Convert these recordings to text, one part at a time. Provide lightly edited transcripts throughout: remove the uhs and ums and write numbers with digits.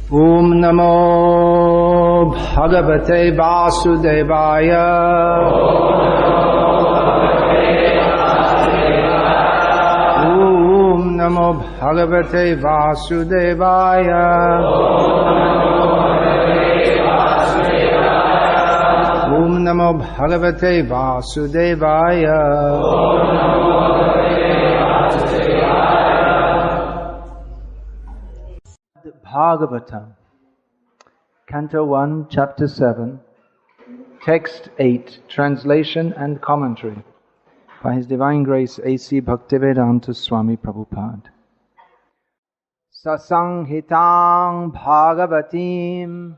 Om Namo Bhagavate Vasudevaya. Om Namo Bhagavate Vasudevaya. Om Namo Bhagavate Vasudevaya. Bhagavatam, Canto 1, Chapter 7, Text 8, Translation and Commentary, by His Divine Grace A.C. Bhaktivedanta Swami Prabhupada. Sasanghitang Bhagavatim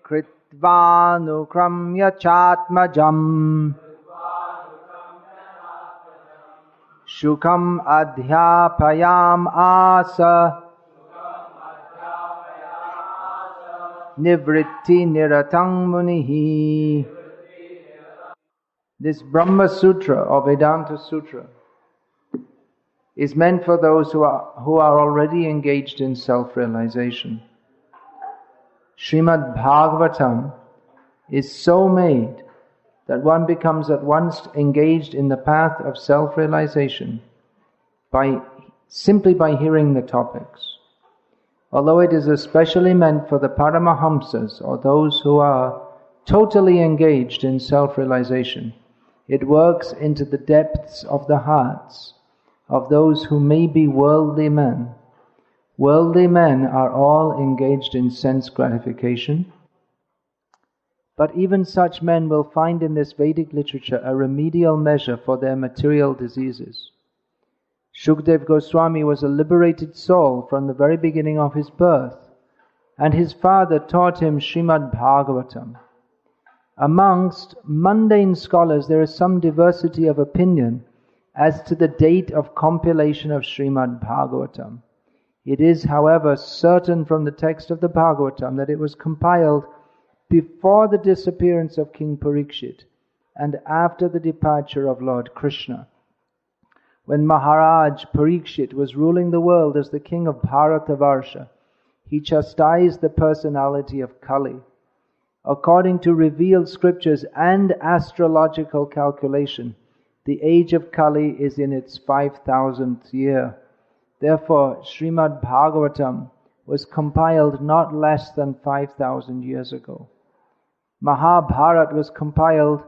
Kritvānukramya Chatmajam Shukam adhyapayam asa Nivritti niratang munihi. This Brahma Sutra or Vedanta Sutra is meant for those who are already engaged in self-realization. Srimad Bhagavatam is so made that one becomes at once engaged in the path of self-realization simply by hearing the topics. Although it is especially meant for the Paramahamsas, or those who are totally engaged in self-realization, it works into the depths of the hearts of those who may be worldly men. Worldly men are all engaged in sense gratification, but even such men will find in this Vedic literature a remedial measure for their material diseases. Shukdev Goswami was a liberated soul from the very beginning of his birth, and his father taught him Srimad Bhagavatam. Amongst mundane scholars there is some diversity of opinion as to the date of compilation of Srimad Bhagavatam. It is, however, certain from the text of the Bhagavatam that it was compiled before the disappearance of King Parikshit and after the departure of Lord Krishna. When Maharaj Parikshit was ruling the world as the king of Bharatavarsha, he chastised the personality of Kali. According to revealed scriptures and astrological calculation, the age of Kali is in its 5,000th year. Therefore, Srimad Bhagavatam was compiled not less than 5,000 years ago. Mahabharata was compiled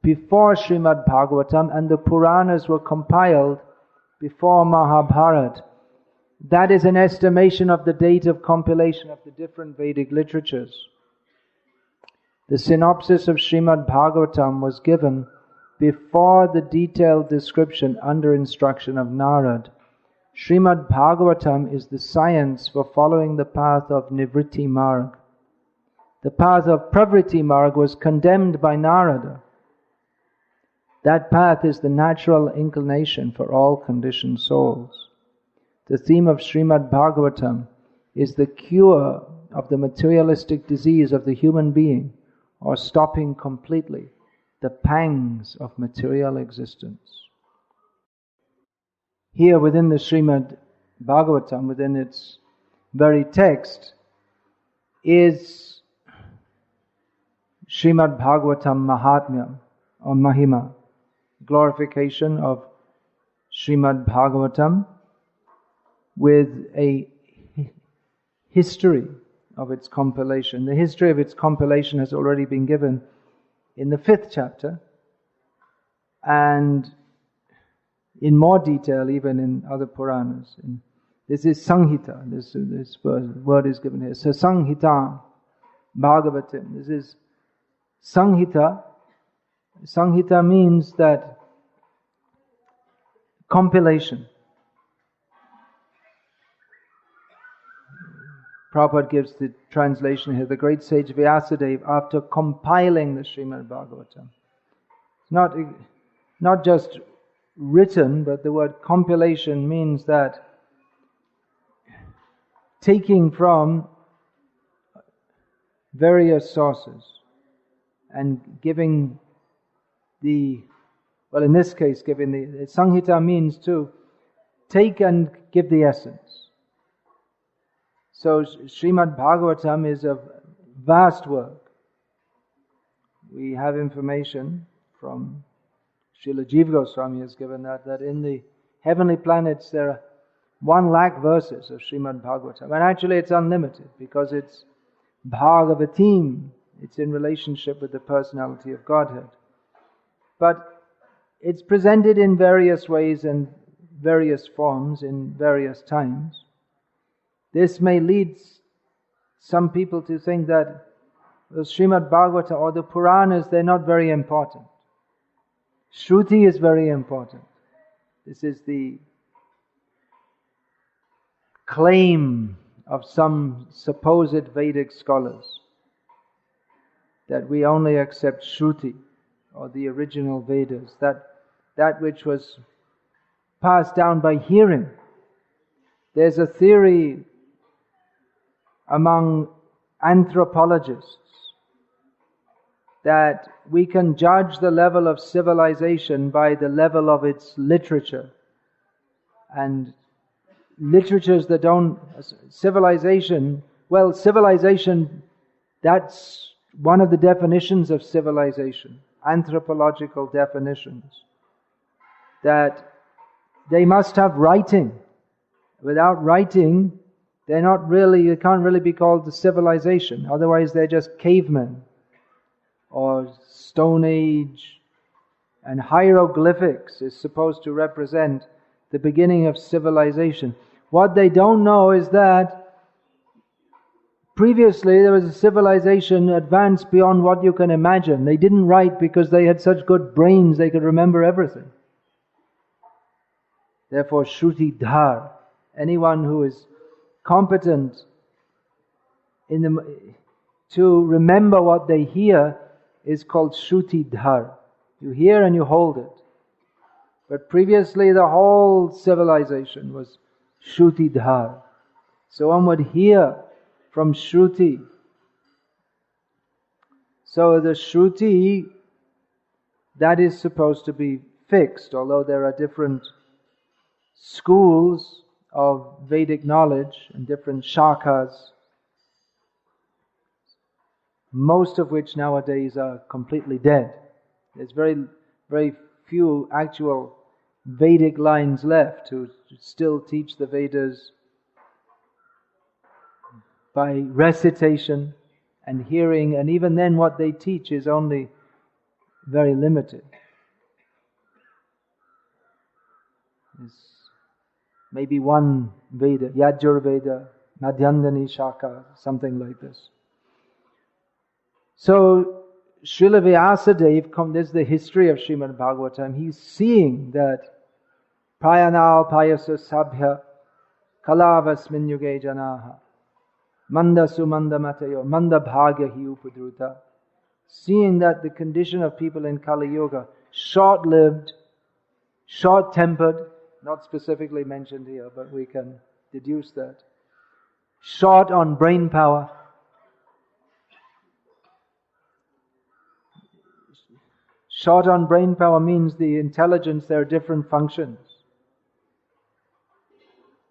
before Srimad Bhagavatam, and the Puranas were compiled before Mahabharata. That is an estimation of the date of compilation of the different Vedic literatures. The synopsis of Srimad Bhagavatam was given before the detailed description under instruction of Narad. Srimad Bhagavatam is the science for following the path of Nivritti Marg. The path of Pravritti Marg was condemned by Narada. That path is the natural inclination for all conditioned souls. The theme of Srimad Bhagavatam is the cure of the materialistic disease of the human being, or stopping completely the pangs of material existence. Here within the Srimad Bhagavatam, within its very text, is Srimad Bhagavatam Mahatmyam or Mahima, glorification of Srimad Bhagavatam with a history of its compilation. The history of its compilation has already been given in the 5th chapter, and in more detail even in other Puranas. This is Sanghita, this word is given here. So Sanghita Bhagavatam. This is Sanghita. Sanghita means that compilation. Prabhupada gives the translation here. The great sage Vyasadeva, after compiling the Srimad Bhagavatam, not just written, but the word compilation means that taking from various sources and giving in this case, giving the Sanghita means to take and give the essence. So Srimad Bhagavatam is a vast work. We have information from Srila Jiva Goswami has given that in the heavenly planets there are 1,00,000 verses of Srimad Bhagavatam. And actually it's unlimited because it's Bhagavatim. It's in relationship with the personality of Godhead. But it's presented in various ways and various forms in various times. This may lead some people to think that the Srimad Bhagavatam or the Puranas, they're not very important. Shruti is very important. This is the claim of some supposed Vedic scholars, that we only accept Shruti, or the original Vedas, that which was passed down by hearing. There's a theory among anthropologists that we can judge the level of civilization by the level of its literature. And literatures that don't... Civilization, that's one of the definitions of civilization, anthropological definitions, that they must have writing. Without writing, it can't really be called the civilization. Otherwise they're just cavemen or Stone Age. And hieroglyphics is supposed to represent the beginning of civilization. What they don't know is that previously there was a civilization advanced beyond what you can imagine. They didn't write because they had such good brains they could remember everything. Therefore, Shruti Dhar, anyone who is competent to remember what they hear is called Shruti Dhar. You hear and you hold it. But previously the whole civilization was Shruti Dhar. So one would hear from Shruti. So the Shruti, that is supposed to be fixed, although there are different schools of Vedic knowledge and different shakas, most of which nowadays are completely dead. There's very, very few actual Vedic lines left to still teach the Vedas by recitation and hearing, and even then what they teach is only very limited. There's maybe one Veda, Yajurveda, Madhyandani Shaka, something like this. So Srila Vyasadeva, this is the history of Srimad Bhagavatam, he's seeing that Prayanal Payasa Sabhya Kalavasmin Yuge Janaha Manda Sumanda Matayo Manda Bhagya Hi Upadruta, seeing that the condition of people in Kali Yuga, short-lived, short-tempered, not specifically mentioned here, but we can deduce that, short on brain power, short on brain power means the intelligence, there are different functions.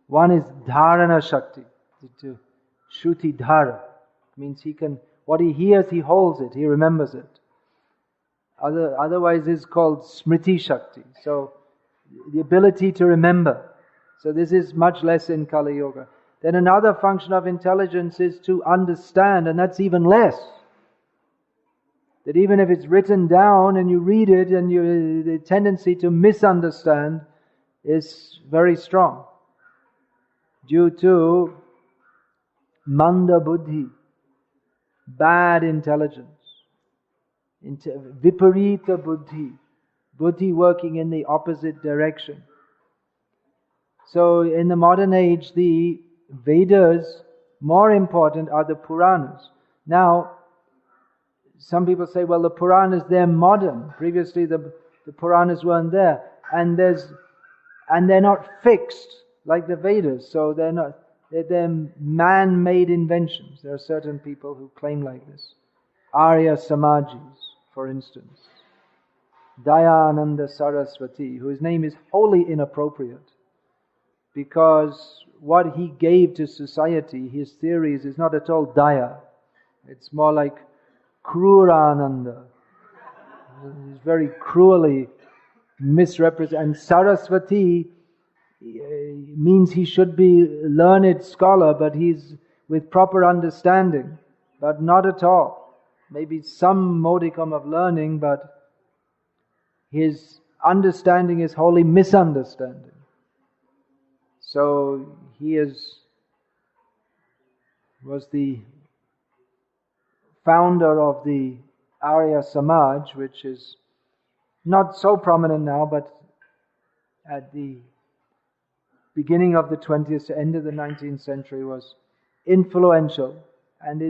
One is dharana shakti, Shruti dhara, means what he hears, he holds it, he remembers it. Otherwise is called smriti shakti, so the ability to remember. So this is much less in Kali Yuga. Then another function of intelligence is to understand, and that's even less. That even if it's written down and you read it, and the tendency to misunderstand is very strong due to manda buddhi, bad intelligence, viparita buddhi, buddhi working in the opposite direction. So in the modern age, the Vedas, more important are the Puranas. Now, some people say, well, the Puranas, they're modern. Previously the Puranas weren't there. And they're not fixed like the Vedas. So they're man-made inventions. There are certain people who claim like this. Arya Samajis, for instance. Dayananda Saraswati, whose name is wholly inappropriate, because what he gave to society, his theories, is not at all Daya. It's more like Krurananda. He's very cruelly misrepresented. And Saraswati means he should be a learned scholar, but he's with proper understanding, but not at all. Maybe some modicum of learning, but his understanding is wholly misunderstanding. So he was the founder of the Arya Samaj, which is not so prominent now, but at the beginning of the 20th, end of the 19th century was influential, and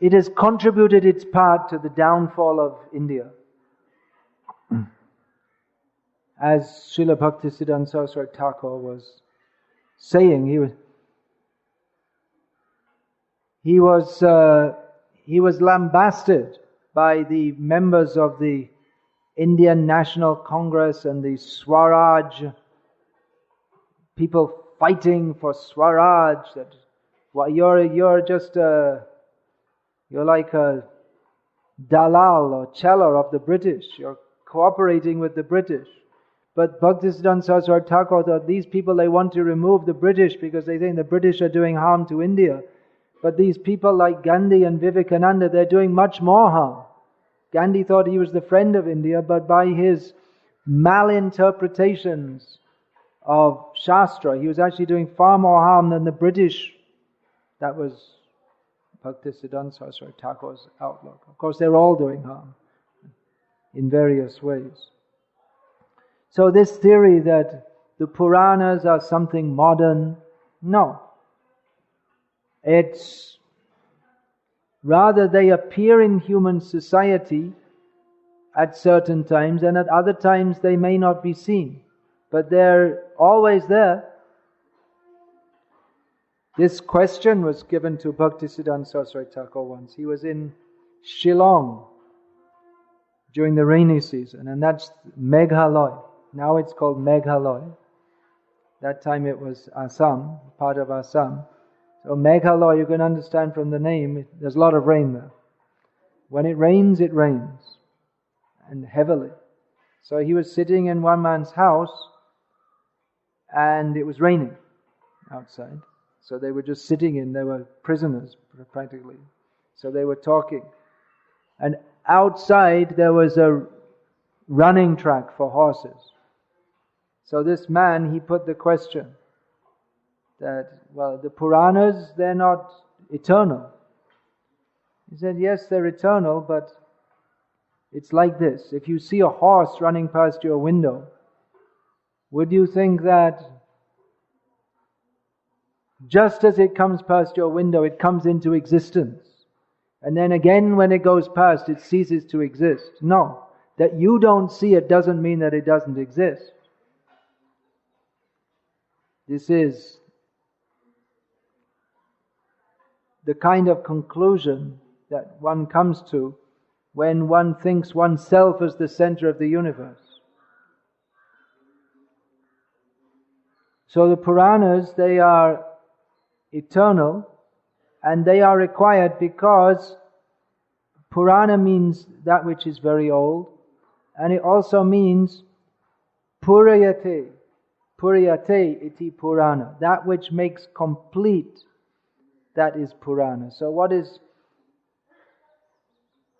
it has contributed its part to the downfall of India. As Srila Bhaktisiddhanta Saraswati Thakur was saying, he was lambasted by the members of the Indian National Congress and the Swaraj, people fighting for Swaraj, that you're like a dalal or cheller of the British, you're cooperating with the British. But Bhaktisiddhanta Saraswati Thakur thought these people, they want to remove the British because they think the British are doing harm to India. But these people like Gandhi and Vivekananda, they're doing much more harm. Gandhi thought he was the friend of India, but by his malinterpretations of Shastra, he was actually doing far more harm than the British. That was Bhaktisiddhanta Saraswati Thakur's outlook. Of course, they're all doing harm in various ways. So this theory that the Puranas are something modern, no. It's rather they appear in human society at certain times, and at other times they may not be seen, but they're always there. This question was given to Bhaktisiddhanta Saraswati Thakur once. He was in Shillong during the rainy season, and that's Meghalaya. Now it's called Meghalaya. That time it was Assam, part of Assam. So Meghalaya, you can understand from the name, there's a lot of rain there. When it rains, and heavily. So he was sitting in one man's house, and it was raining outside. So they were just sitting they were prisoners practically. So they were talking. And outside there was a running track for horses. So this man, he put the question that, well, the Puranas, they're not eternal. He said, yes, they're eternal, but it's like this. If you see a horse running past your window, would you think that just as it comes past your window, it comes into existence, and then again when it goes past, it ceases to exist? No. That you don't see it doesn't mean that it doesn't exist. This is the kind of conclusion that one comes to when one thinks oneself as the center of the universe. So the Puranas, they are eternal, and they are required because Purana means that which is very old, and it also means Purayate. Purayate iti Purana. That which makes complete, that is Purana. So what is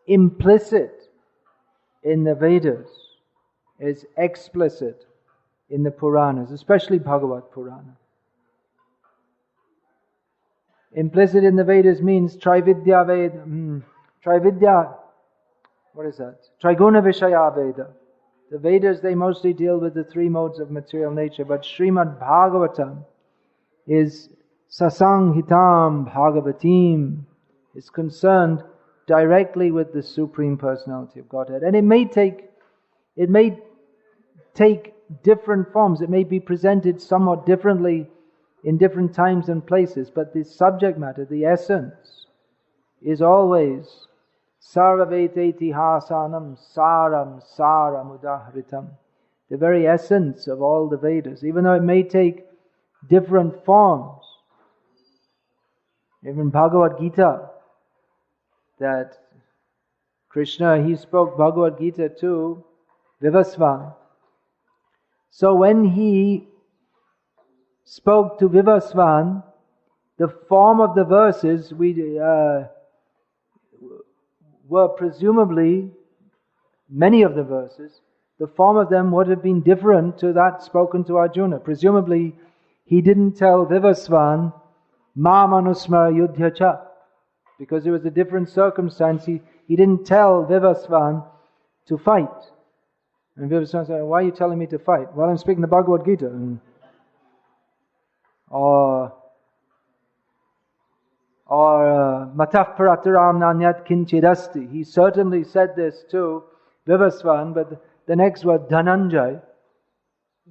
implicit in the Vedas is explicit in the Puranas, especially Bhagavad Purana. Implicit in the Vedas means Trividya Veda. Trividya, what is that? Triguna Vishaya Veda. The Vedas, they mostly deal with the three modes of material nature, but Srimad Bhagavatam is Sasanghitam Bhagavatim, is concerned directly with the Supreme Personality of Godhead. And it may take different forms. It may be presented somewhat differently in different times and places, but the subject matter, the essence, is always Sarvaveteti Hasanam Saram Saram Udahritam. the very essence of all the Vedas, even though it may take different forms. Even Bhagavad-gita, that Krishna, he spoke Bhagavad-gita to Vivasvan. So when he spoke to Vivasvan, the form of the verses were presumably, many of the verses, the form of them would have been different to that spoken to Arjuna. Presumably, he didn't tell Vivasvan, Ma manusmara yudhya cha, because it was a different circumstance. He didn't tell Vivasvan to fight. And Vivasvan said, why are you telling me to fight? Well, I'm speaking the Bhagavad-gita. Or matah parataram nanyat kinchidasti. He certainly said this to Vivasvan, but the next word, Dhananjay,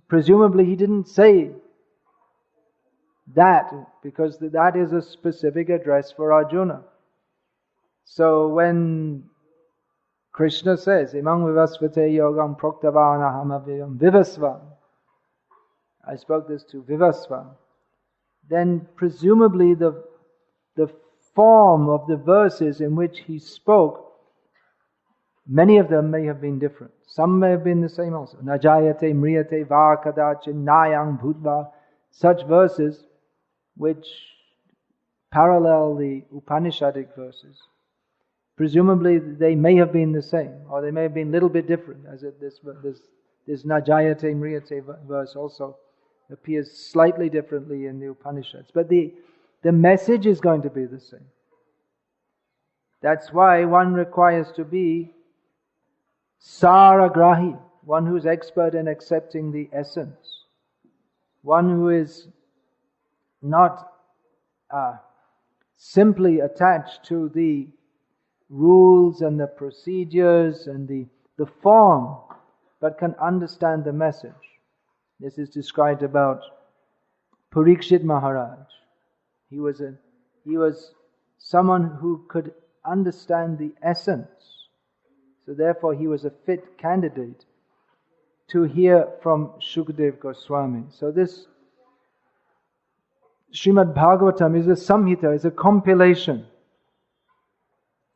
presumably he didn't say that, because that is a specific address for Arjuna. So when Krishna says, Imam Vivasvate Yogam Proktavanaham Avyam Vivasvan, I spoke this to Vivasvan, then presumably the form of the verses in which he spoke, many of them may have been different. Some may have been the same also. Najayate mriyate va kadachin nayang bhutva. Such verses which parallel the Upanishadic verses. Presumably they may have been the same, or they may have been a little bit different, as this Najayate mriyate verse also appears slightly differently in the Upanishads. But the message is going to be the same. That's why one requires to be saragrahi, one who's expert in accepting the essence. One who is not simply attached to the rules and the procedures and the form, but can understand the message. This is described about Parikshit Maharaj. He was someone who could understand the essence. So therefore he was a fit candidate to hear from Shukdev Goswami. So this Srimad Bhagavatam is a samhita, is a compilation.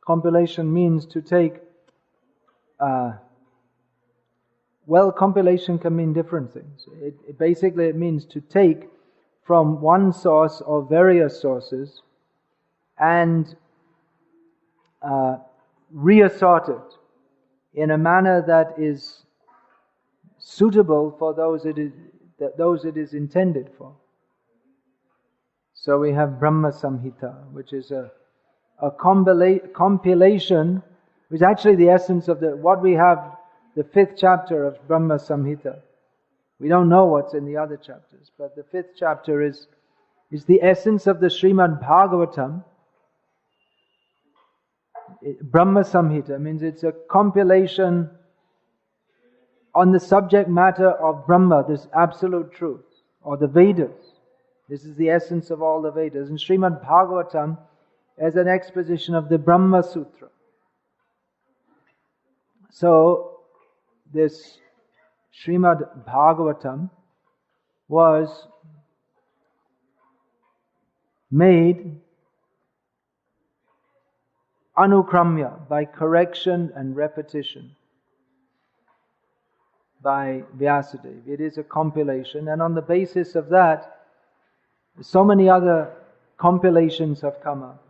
Compilation means to take, compilation can mean different things. It means to take from one source or various sources and reassort it in a manner that is suitable for those it is intended for. So we have Brahma Samhita, which is a compilation, which is actually the essence of what we have, the 5th chapter of Brahma Samhita. We don't know what's in the other chapters, but the 5th chapter is the essence of the Srimad Bhagavatam. Brahma Samhita means it's a compilation on the subject matter of Brahma, this absolute truth, or the Vedas. This is the essence of all the Vedas. And Srimad Bhagavatam is an exposition of the Brahma Sutra. So, this Srimad Bhagavatam was made anukramya, by correction and repetition, by Vyasadeva. It is a compilation, and on the basis of that, so many other compilations have come up.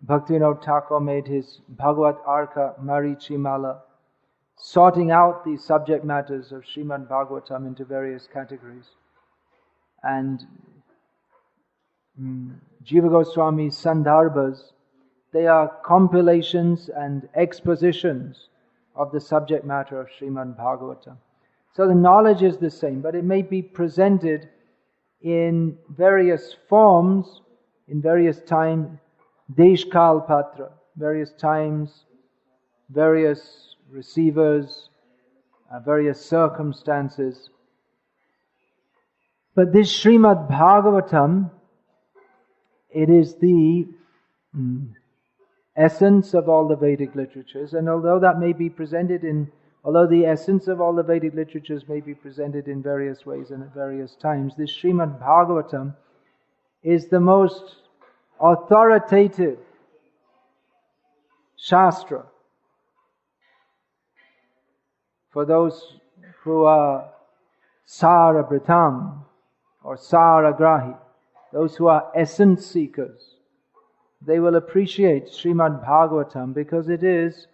Bhaktivinoda Thakur made his Bhagavat Arka Marichimala, sorting out the subject matters of Srimad Bhagavatam into various categories. And Jiva Goswami's Sandarbhas, they are compilations and expositions of the subject matter of Srimad Bhagavatam. So the knowledge is the same, but it may be presented in various forms, in various times, Deshkal Patra, various times, various receivers, various circumstances. But this Srimad Bhagavatam, it is the essence of all the Vedic literatures, and although that may be presented in Although the essence of all the Vedic literatures may be presented in various ways and at various times, this Srimad Bhagavatam is the most authoritative Shastra for those who are Sarabritam or Saragrahi, those who are essence seekers. They will appreciate Srimad Bhagavatam because it is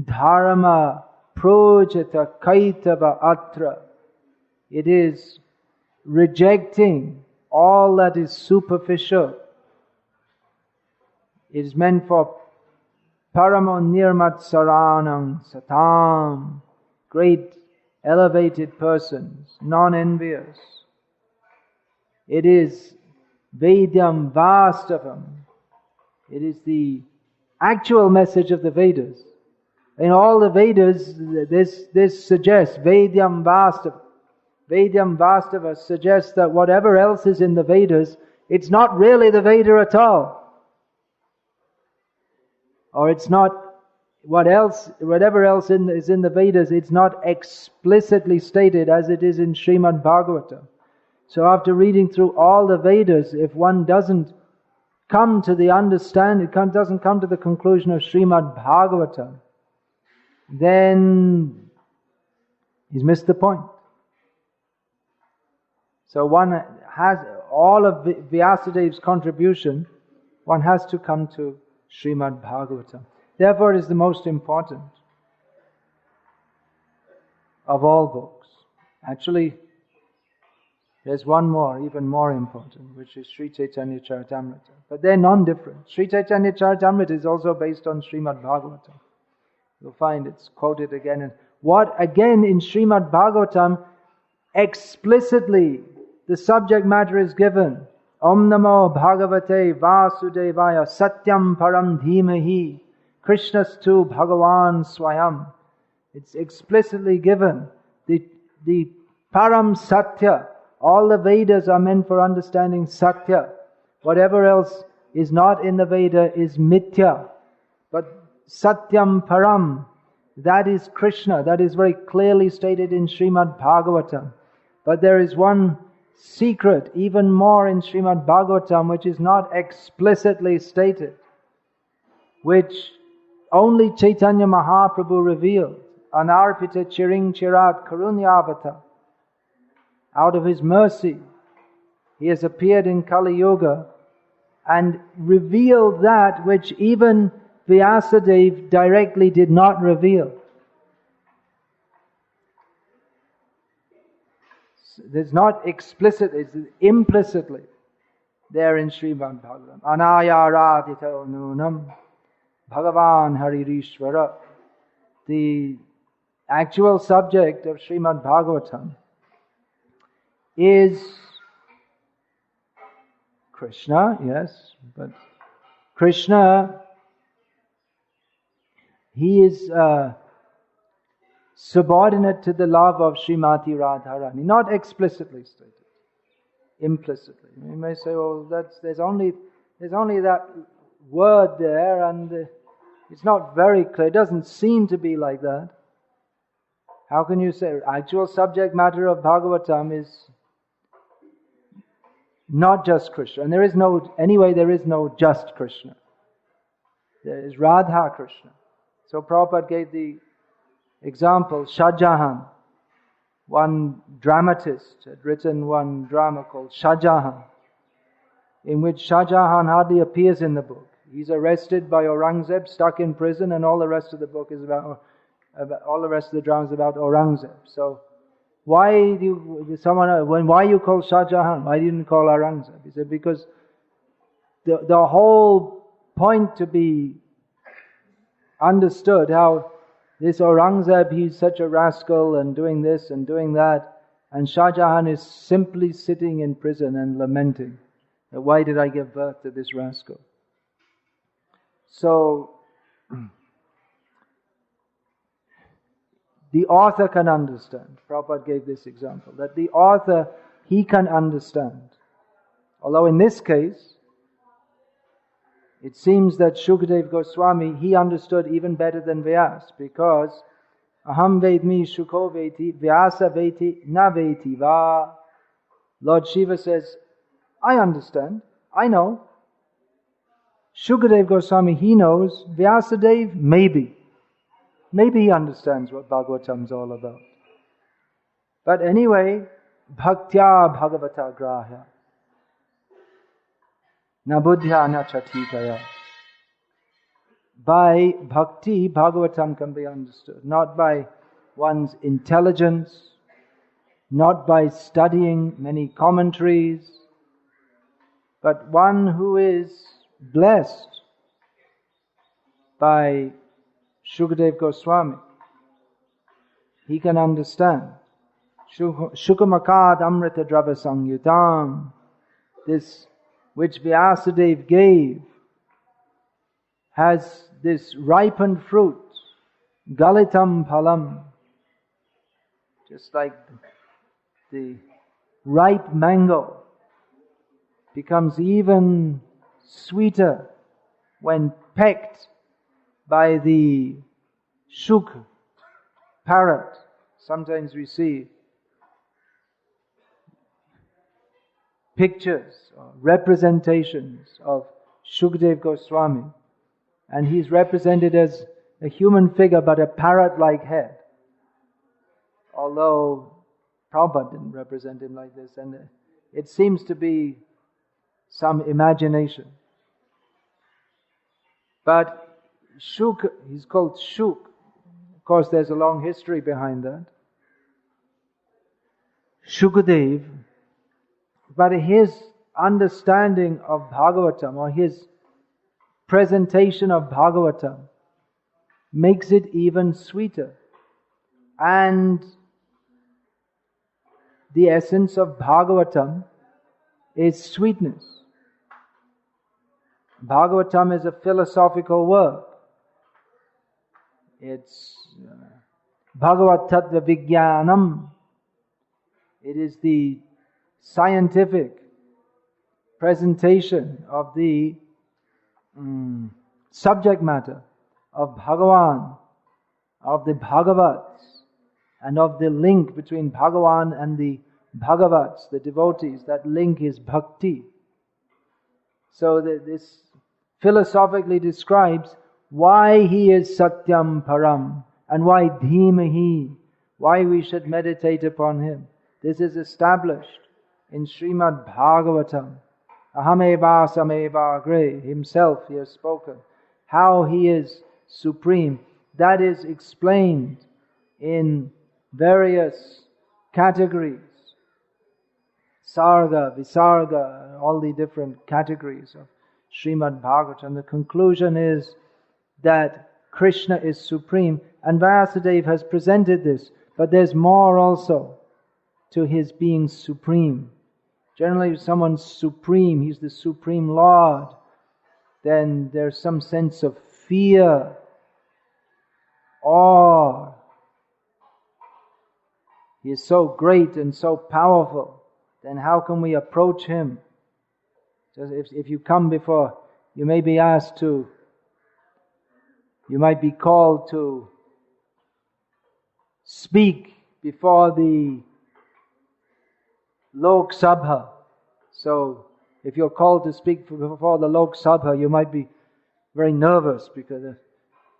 Dharma Projata Kaitava Atra. It is rejecting all that is superficial. It is meant for Paramo Nirmat Saranam Satam, great elevated persons, non-envious. It is Vedyam Vastavam. It is the actual message of the Vedas. In all the Vedas, this suggests Vedyam Vastava. Vedyam Vastava suggests that whatever else is in the Vedas, it's not really the Veda at all. Or it's not whatever else is in the Vedas, it's not explicitly stated as it is in Srimad Bhagavatam. So after reading through all the Vedas, if one doesn't come to the understanding, doesn't come to the conclusion of Srimad Bhagavatam, then he's missed the point. So one has all of Vyasadev's contribution, one has to come to Srimad Bhagavatam. Therefore it is the most important of all books. Actually, there's one more, even more important, which is Sri Chaitanya Charitamrita. But they're non-different. Sri Chaitanya Charitamrita is also based on Srimad Bhagavatam. You'll find it's quoted again. And what again in Srimad Bhagavatam, explicitly the subject matter is given. Om Namo Bhagavate Vasudevaya Satyam Param Dhimahi Krishnastu Bhagavan Swayam. It's explicitly given. The Param Satya. All the Vedas are meant for understanding Satya. Whatever else is not in the Veda is Mithya. But Satyam Param, that is Krishna. That is very clearly stated in Srimad Bhagavatam. But there is one secret, even more in Srimad Bhagavatam, which is not explicitly stated, which only Chaitanya Mahaprabhu revealed. Anarpita Chiring Chirat Karunyavata. Out of His mercy, He has appeared in Kali Yuga and revealed that which even Vyasadeva directly did not reveal. It's not explicit, it's implicitly there in Srimad Bhagavatam. Anayaradito nunam Bhagavan Haririshvara. The actual subject of Srimad Bhagavatam is Krishna, yes, but Krishna, He is subordinate to the love of Srimati Radharani, not explicitly stated, implicitly. You may say, "Oh, there's only that word there, and it's not very clear. It doesn't seem to be like that." How can you say actual subject matter of Bhagavatam is not just Krishna? And there is no just Krishna. There is Radha Krishna. So Prabhupada gave the example, Shah Jahan. One dramatist had written one drama called Shah Jahan, in which Shah Jahan hardly appears in the book. He's arrested by Aurangzeb, stuck in prison, and all the rest of the book is about all the rest of the drama is about Aurangzeb. So why you call Shah Jahan? Why didn't you call Aurangzeb? He said, because the whole point to be understood, how this Aurangzeb, he's such a rascal and doing this and doing that, and Shah Jahan is simply sitting in prison and lamenting that why did I give birth to this rascal? So the author can understand. Prabhupada gave this example, that the author, he can understand. Although in this case, it seems that Shukadev Goswami, he understood even better than Vyas, because Aham vedmi Shuko veti, Vyasa veti, na veti va. Lord Shiva says, I understand, I know. Shukadev Goswami, he knows. Vyasadev, maybe. Maybe he understands what Bhagavatam's all about. But anyway, bhaktya bhagavata grahya. Na buddhya na chatitaya. By bhakti, Bhagavatam can be understood. Not by one's intelligence, not by studying many commentaries, but one who is blessed by Shukadev Goswami. He can understand. Shukamakad amrita drava sangyutam. This which Vyasadeva gave has this ripened fruit. Galitam phalam. Just like the ripe mango becomes even sweeter when pecked by the shuk parrot. Sometimes we see pictures or representations of Shukadev Goswami, and he's represented as a human figure but a parrot-like head. Although Prabhupada didn't represent him like this, and it seems to be some imagination. But Shuk, he's called Shuk. Of course, there's a long history behind that. Shukadev, but his understanding of Bhagavatam, or his presentation of Bhagavatam, makes it even sweeter. And the essence of Bhagavatam is sweetness. Bhagavatam is a philosophical work. It's Bhagavat Tattva Vijnanam. It is the scientific presentation of the subject matter of Bhagavan, of the Bhagavats, and of the link between Bhagavan and the Bhagavats, the devotees. That link is Bhakti. So this philosophically describes why he is Satyam Param and why Dhimahi, why we should meditate upon him. This is established in Srimad Bhagavatam. Ahameva sameva agre, himself he has spoken. How he is supreme, that is explained in various categories. Sarga, Visarga, all the different categories of Srimad Bhagavatam. The conclusion is that Krishna is supreme, and Vyasadeva has presented this, but there's more also to his being supreme. Generally, if someone's supreme, he's the supreme Lord, then there's some sense of fear, awe. He is so great and so powerful, then how can we approach him? Just if you come before, you may be asked to, you might be called to speak before the Lok Sabha. So, if you're called to speak before the Lok Sabha, you might be very nervous because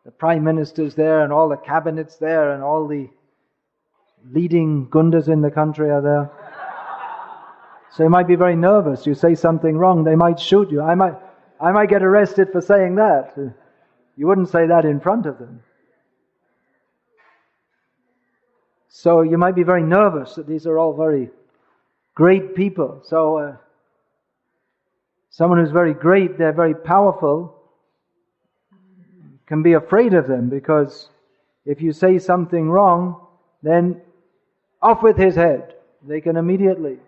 the Prime Minister's there and all the cabinet's there and all the leading gundas in the country are there. So you might be very nervous. You say something wrong, they might shoot you. I might get arrested for saying that. You wouldn't say that in front of them. So you might be very nervous that these are all very great people. So someone who's very great, they're very powerful, can be afraid of them, because if you say something wrong, then off with his head. They can immediately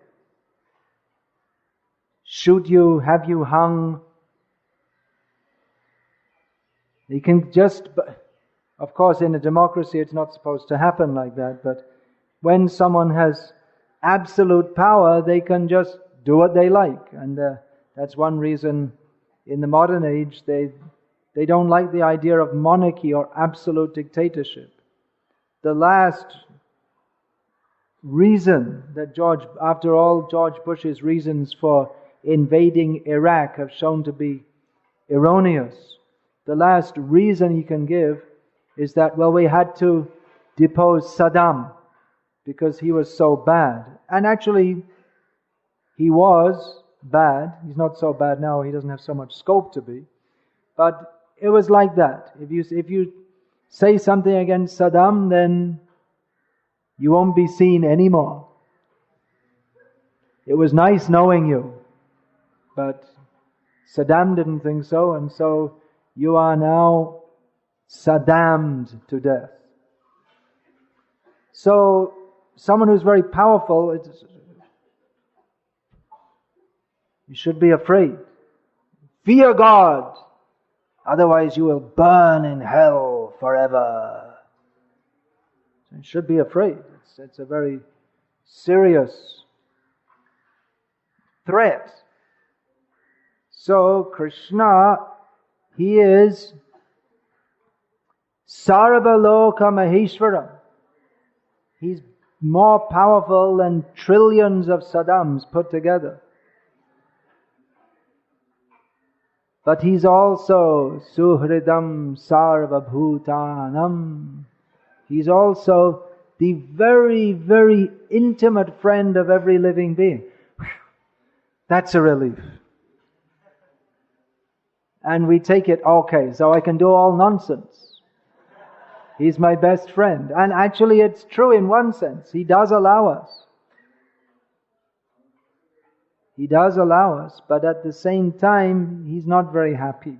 shoot you, have you hung. They can just, of course in a democracy it's not supposed to happen like that, but when someone has absolute power, they can just do what they like. And that's one reason in the modern age they don't like the idea of monarchy or absolute dictatorship. the last reason that after all George Bush's reasons for invading Iraq have shown to be erroneous, the last reason he can give is that, well, we had to depose Saddam because he was so bad. And actually, he was bad. He's not so bad now. He doesn't have so much scope to be. But it was like that. If you say something against Saddam, then you won't be seen anymore. It was nice knowing you, but Saddam didn't think so, and so you are now Saddammed to death. So, someone who's very powerful, you should be afraid. Fear God, otherwise you will burn in hell forever. So you should be afraid. It's a very serious threat. So Krishna, he is Sarvaloka Maheshwaram. He's more powerful than trillions of Saddams put together. But he's also Suhridam Sarvabhutanam. He's also the very, very intimate friend of every living being. That's a relief. And we take it, okay, so I can do all nonsense. He's my best friend. And actually it's true in one sense. He does allow us. He does allow us, but at the same time, He's not very happy.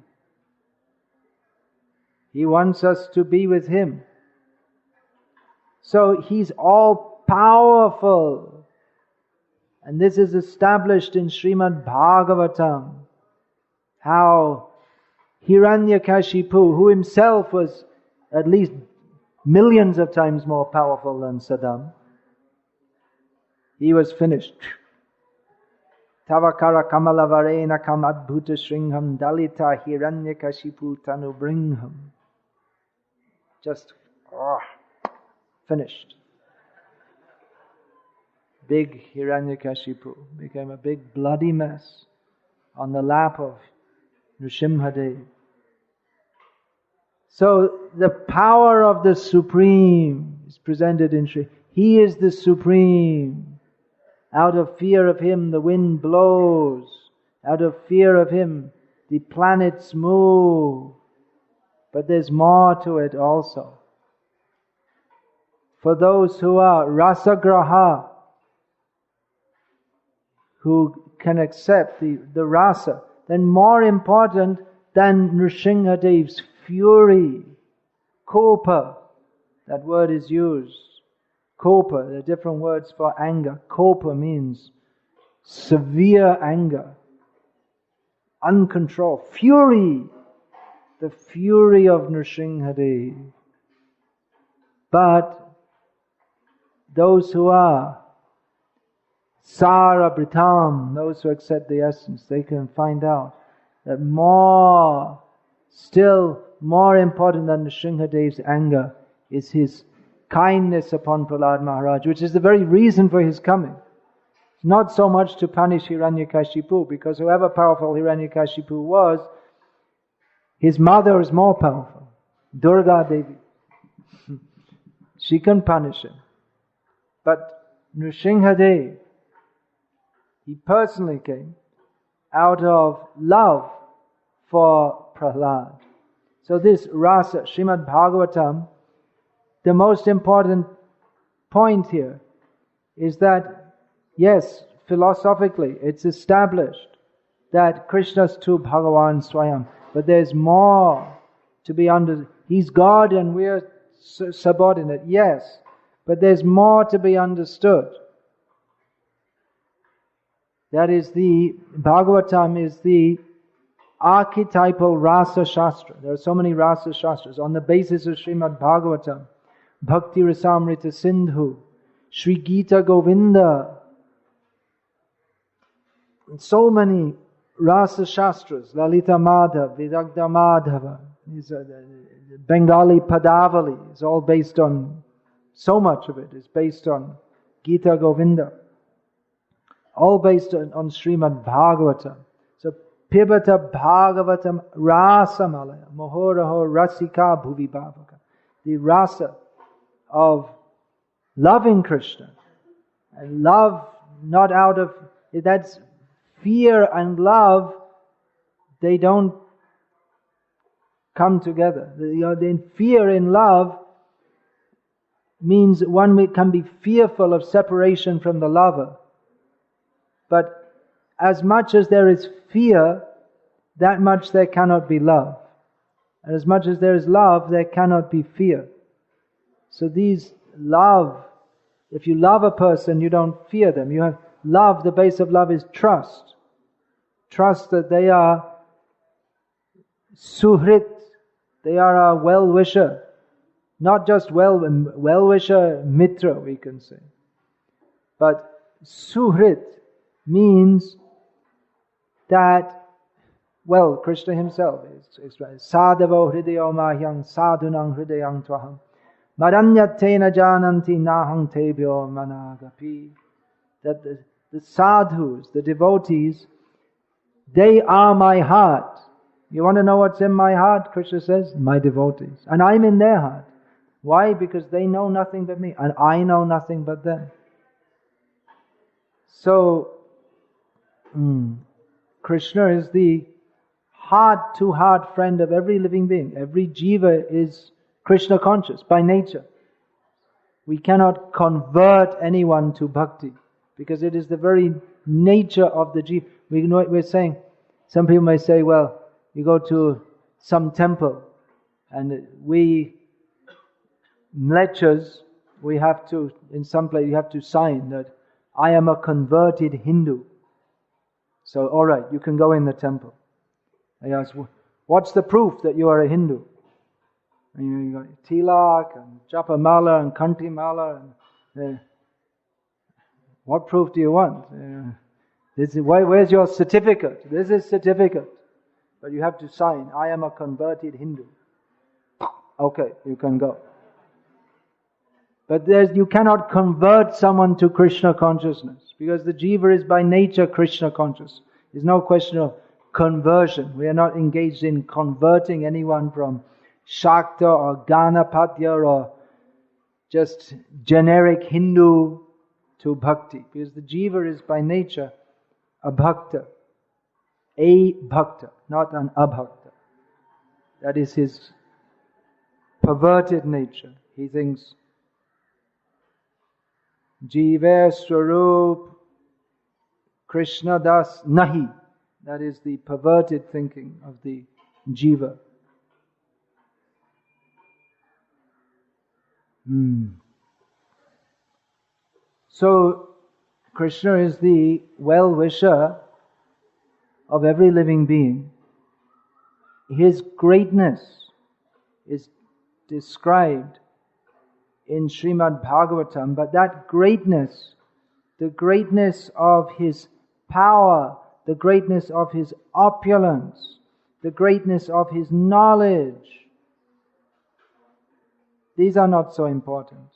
He wants us to be with Him. So He's all powerful. And this is established in Srimad Bhagavatam. How Hiranyakashipu, who himself was at least millions of times more powerful than Saddam, he was finished. Tavakara kamalavarena kam adbhuta shringham dalita hiranyakashipu tanubringham. Just finished. Big Hiranyakashipu became a big bloody mess on the lap of Nrsimhadev. So the power of the Supreme is presented in Sri. He is the Supreme. Out of fear of Him the wind blows. Out of fear of Him the planets move. But there's more to it also. For those who are rasagraha, who can accept the rasa, then more important than Nrsimhadev's fury, kopa, that word is used. Kopa, there are different words for anger. Kopa means severe anger, uncontrolled, fury, the fury of Nrsimhadev. But those who are Sarabritam, those who accept the essence, they can find out that still more important than Nrsimhadev's anger is his kindness upon Prahlad Maharaj, which is the very reason for his coming. It's not so much to punish Hiranyakashipu, because whoever powerful Hiranyakashipu was, his mother is more powerful, Durga Devi. She can punish him. But Nrsimhadev, he personally came out of love for Prahlad. So this rasa, Srimad Bhagavatam, the most important point here is that, yes, philosophically, it's established that Krishna's tu Bhagavan Swayam, but there's more to be understood. He's God and we're subordinate, yes, but there's more to be understood. That is Bhagavatam is the archetypal rasa shastra. There are so many rasa shastras on the basis of Srimad Bhagavatam. Bhakti Rasamrita Sindhu, Sri Gita Govinda, and so many rasa shastras, Lalita Madhav, Vidagdha Madhava, Bengali Padavali, is all based on So much of it is based on Gita Govinda. All based on Srimad Bhagavatam. So, Pibata Bhagavatam Rasamalaya Mohoraho Rasika Bhuvi Bhavaka. The rasa of loving Krishna. And love not out of, that's fear and love, they don't come together. The fear in love means one can be fearful of separation from the lover. But as much as there is fear, that much there cannot be love. And as much as there is love, there cannot be fear. So these love, if you love a person, you don't fear them. You have love, the base of love is trust. Trust that they are suhrit, they are a well-wisher. Not just well-wisher, mitra we can say. But suhrit means that, well, Krishna himself is right. Sadhavo hridayo mahyang sadhunang hridayang tvaham maranyatena jananti nahang tebhyo managapi. That the sadhus, the devotees, they are my heart. You want to know what's in my heart? Krishna says, my devotees. And I'm in their heart. Why? Because they know nothing but me. And I know nothing but them. So, Krishna is the heart-to-heart friend of every living being. Every jiva is Krishna conscious by nature. We cannot convert anyone to bhakti because it is the very nature of the jiva. We know what we're saying. Some people may say, well, you go to some temple and we mlechas, we have to, in some place you have to sign that I am a converted Hindu. So, alright, you can go in the temple. I ask, what's the proof that you are a Hindu? And you got tilak and japamala and kanti mala. And, what proof do you want? Where's your certificate? This is certificate. But you have to sign, I am a converted Hindu. Okay, you can go. But you cannot convert someone to Krishna consciousness because the jiva is by nature Krishna conscious. There's no question of conversion. We are not engaged in converting anyone from Shakta or Ganapatya or just generic Hindu to bhakti. Because the jiva is by nature a bhakta. A bhakta, not an abhakta. That is his perverted nature. He thinks Jiva Swarup Krishna Das Nahi. That is the perverted thinking of the jiva. So, Krishna is the well-wisher of every living being. His greatness is described in Srimad Bhagavatam, but that greatness, the greatness of His power, the greatness of His opulence, the greatness of His knowledge, these are not so important.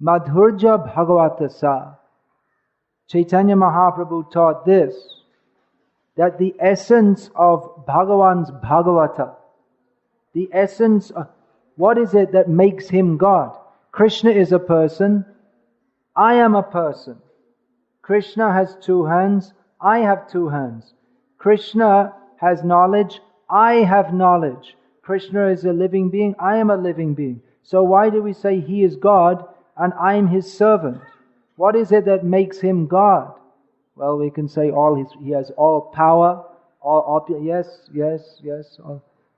Madhurja Bhagavatasa. Chaitanya Mahaprabhu taught this, that the essence of Bhagavan's Bhagavata, the essence of, what is it that makes him God? Krishna is a person, I am a person. Krishna has two hands, I have two hands. Krishna has knowledge, I have knowledge. Krishna is a living being, I am a living being. So why do we say He is God and I am His servant? What is it that makes Him God? Well, we can say He has all power, yes.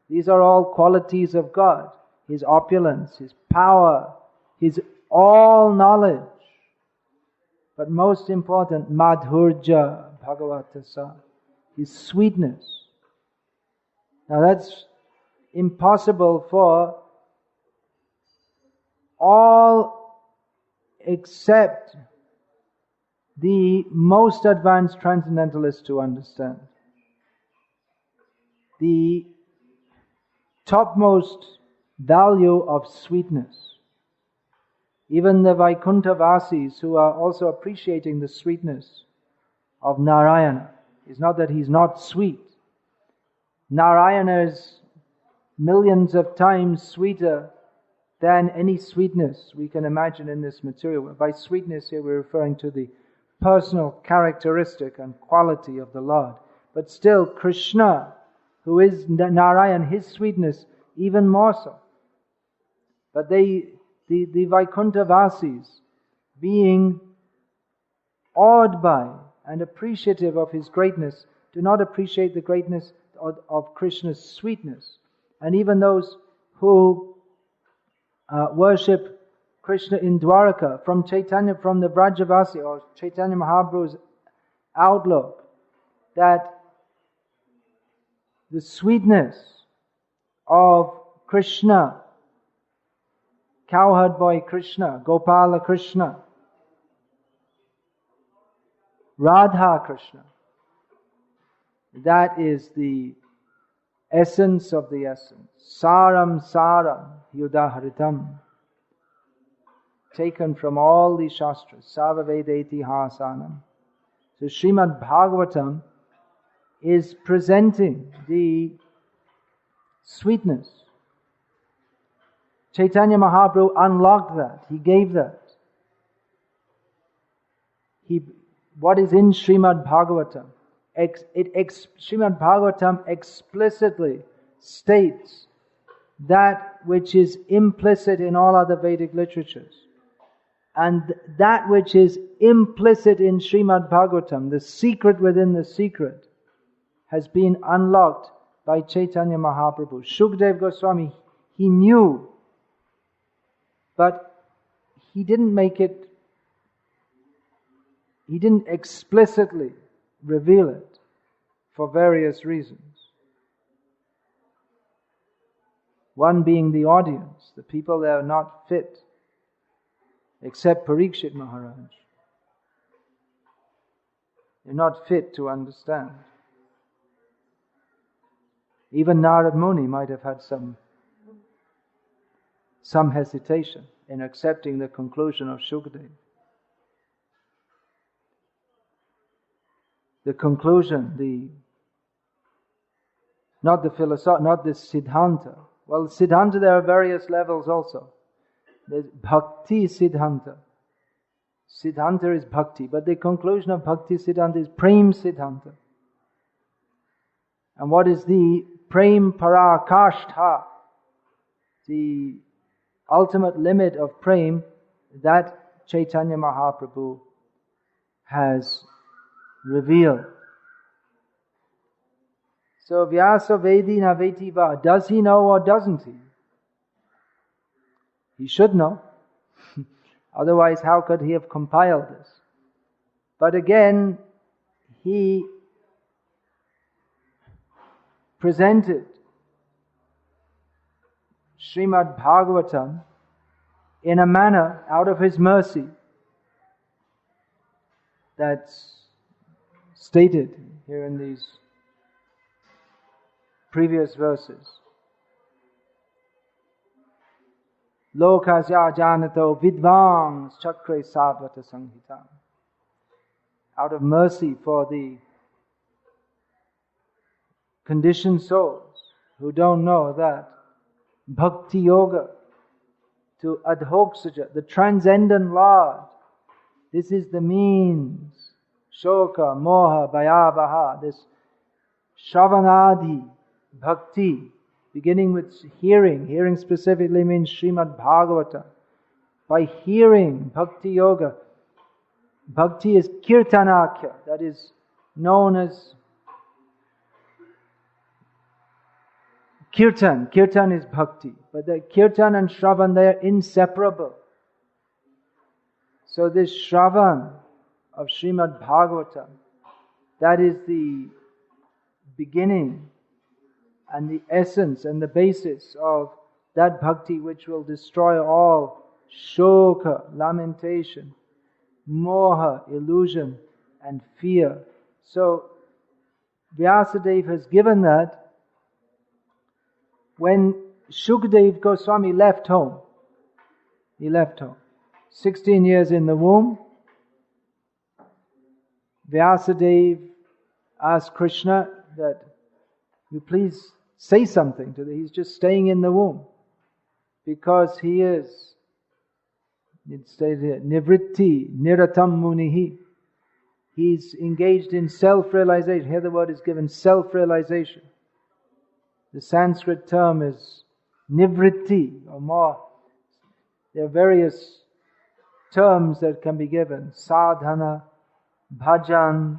These are all qualities of God. His opulence, His power, His all knowledge. But most important, Madhurja Bhagavatasa, His sweetness. Now that's impossible for all except the most advanced transcendentalists to understand. The topmost value of sweetness Even the Vaikuntha-vasis who are also appreciating the sweetness of Narayana. It's not that he's not sweet. Narayana is millions of times sweeter than any sweetness we can imagine in this material. By sweetness here we're referring to the personal characteristic and quality of the Lord. But still Krishna, who is Narayan, his sweetness even more so. But the Vaikuntha-vasis, being awed by and appreciative of his greatness, do not appreciate the greatness of Krishna's sweetness. And even those who worship Krishna in Dwaraka, from Chaitanya, from the Vrajavasi or Chaitanya Mahaprabhu's outlook, that the sweetness of Krishna, cowherd boy Krishna, Gopala Krishna, Radha Krishna, that is the essence of the essence. Saram Saram Yudaharitam. Taken from all the Shastras. Sarva Vedeti Hasanam. So Srimad Bhagavatam is presenting the sweetness. Chaitanya Mahaprabhu unlocked that. He gave that. What is in Srimad Bhagavatam? Srimad Bhagavatam explicitly states that which is implicit in all other Vedic literatures. And that which is implicit in Srimad Bhagavatam, the secret within the secret, has been unlocked by Chaitanya Mahaprabhu. Shukdev Goswami, he knew, but he didn't explicitly reveal it for various reasons. One being the audience, the people that are not fit, except Parikshit Maharaj. They're not fit to understand. Even Narad Muni might have had some hesitation in accepting the conclusion of Shukdev. The conclusion, not the philosophy, not the Siddhanta. Well, Siddhanta, there are various levels also. There's Bhakti Siddhanta. Siddhanta is Bhakti, but the conclusion of Bhakti Siddhanta is Prem Siddhanta. And what is the Prem Parakashtha? The ultimate limit of Prem, that Chaitanya Mahaprabhu has revealed. So Vyasa Vedi na Vetiva, does he know or doesn't he? He should know. Otherwise, how could he have compiled this? But again, he presented Srimad Bhagavatam in a manner out of his mercy that's stated here in these previous verses. Lokasya janato vidvans chakre sadvata sanghita. Out of mercy for the conditioned souls who don't know that Bhakti Yoga, to Adhoksaja, the transcendent Lord, this is the means. Shoka, Moha, Bhayavaha, this Shravanadi Bhakti, beginning with hearing. Hearing specifically means Srimad Bhagavatam. By hearing Bhakti Yoga, Bhakti is Kirtanakya, that is known as Kirtan. Kirtan is Bhakti. But the Kirtan and Shravan, they are inseparable. So this Shravan of Srimad Bhagavatam, that is the beginning and the essence and the basis of that bhakti which will destroy all shoka, lamentation, moha, illusion, and fear. So Vyasadeva has given that when Shukdev Goswami left home. He left home. 16 years in the womb, Vyasadeva asked Krishna that you please say something to him. He's just staying in the womb because he is, it states here, nivritti niratam munihi. He's engaged in self-realization. Here the word is given, self-realization. The Sanskrit term is nivritti or more. There are various terms that can be given. Sadhana, bhajan,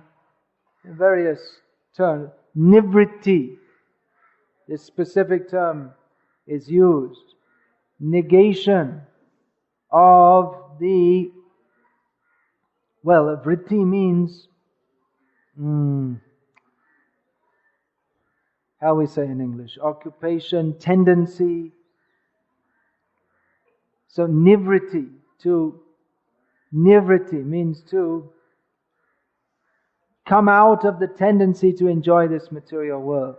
various terms. Nivritti, this specific term is used. Negation of the, well, vritti means, how we say in English, occupation, tendency. So nivritti means to come out of the tendency to enjoy this material world.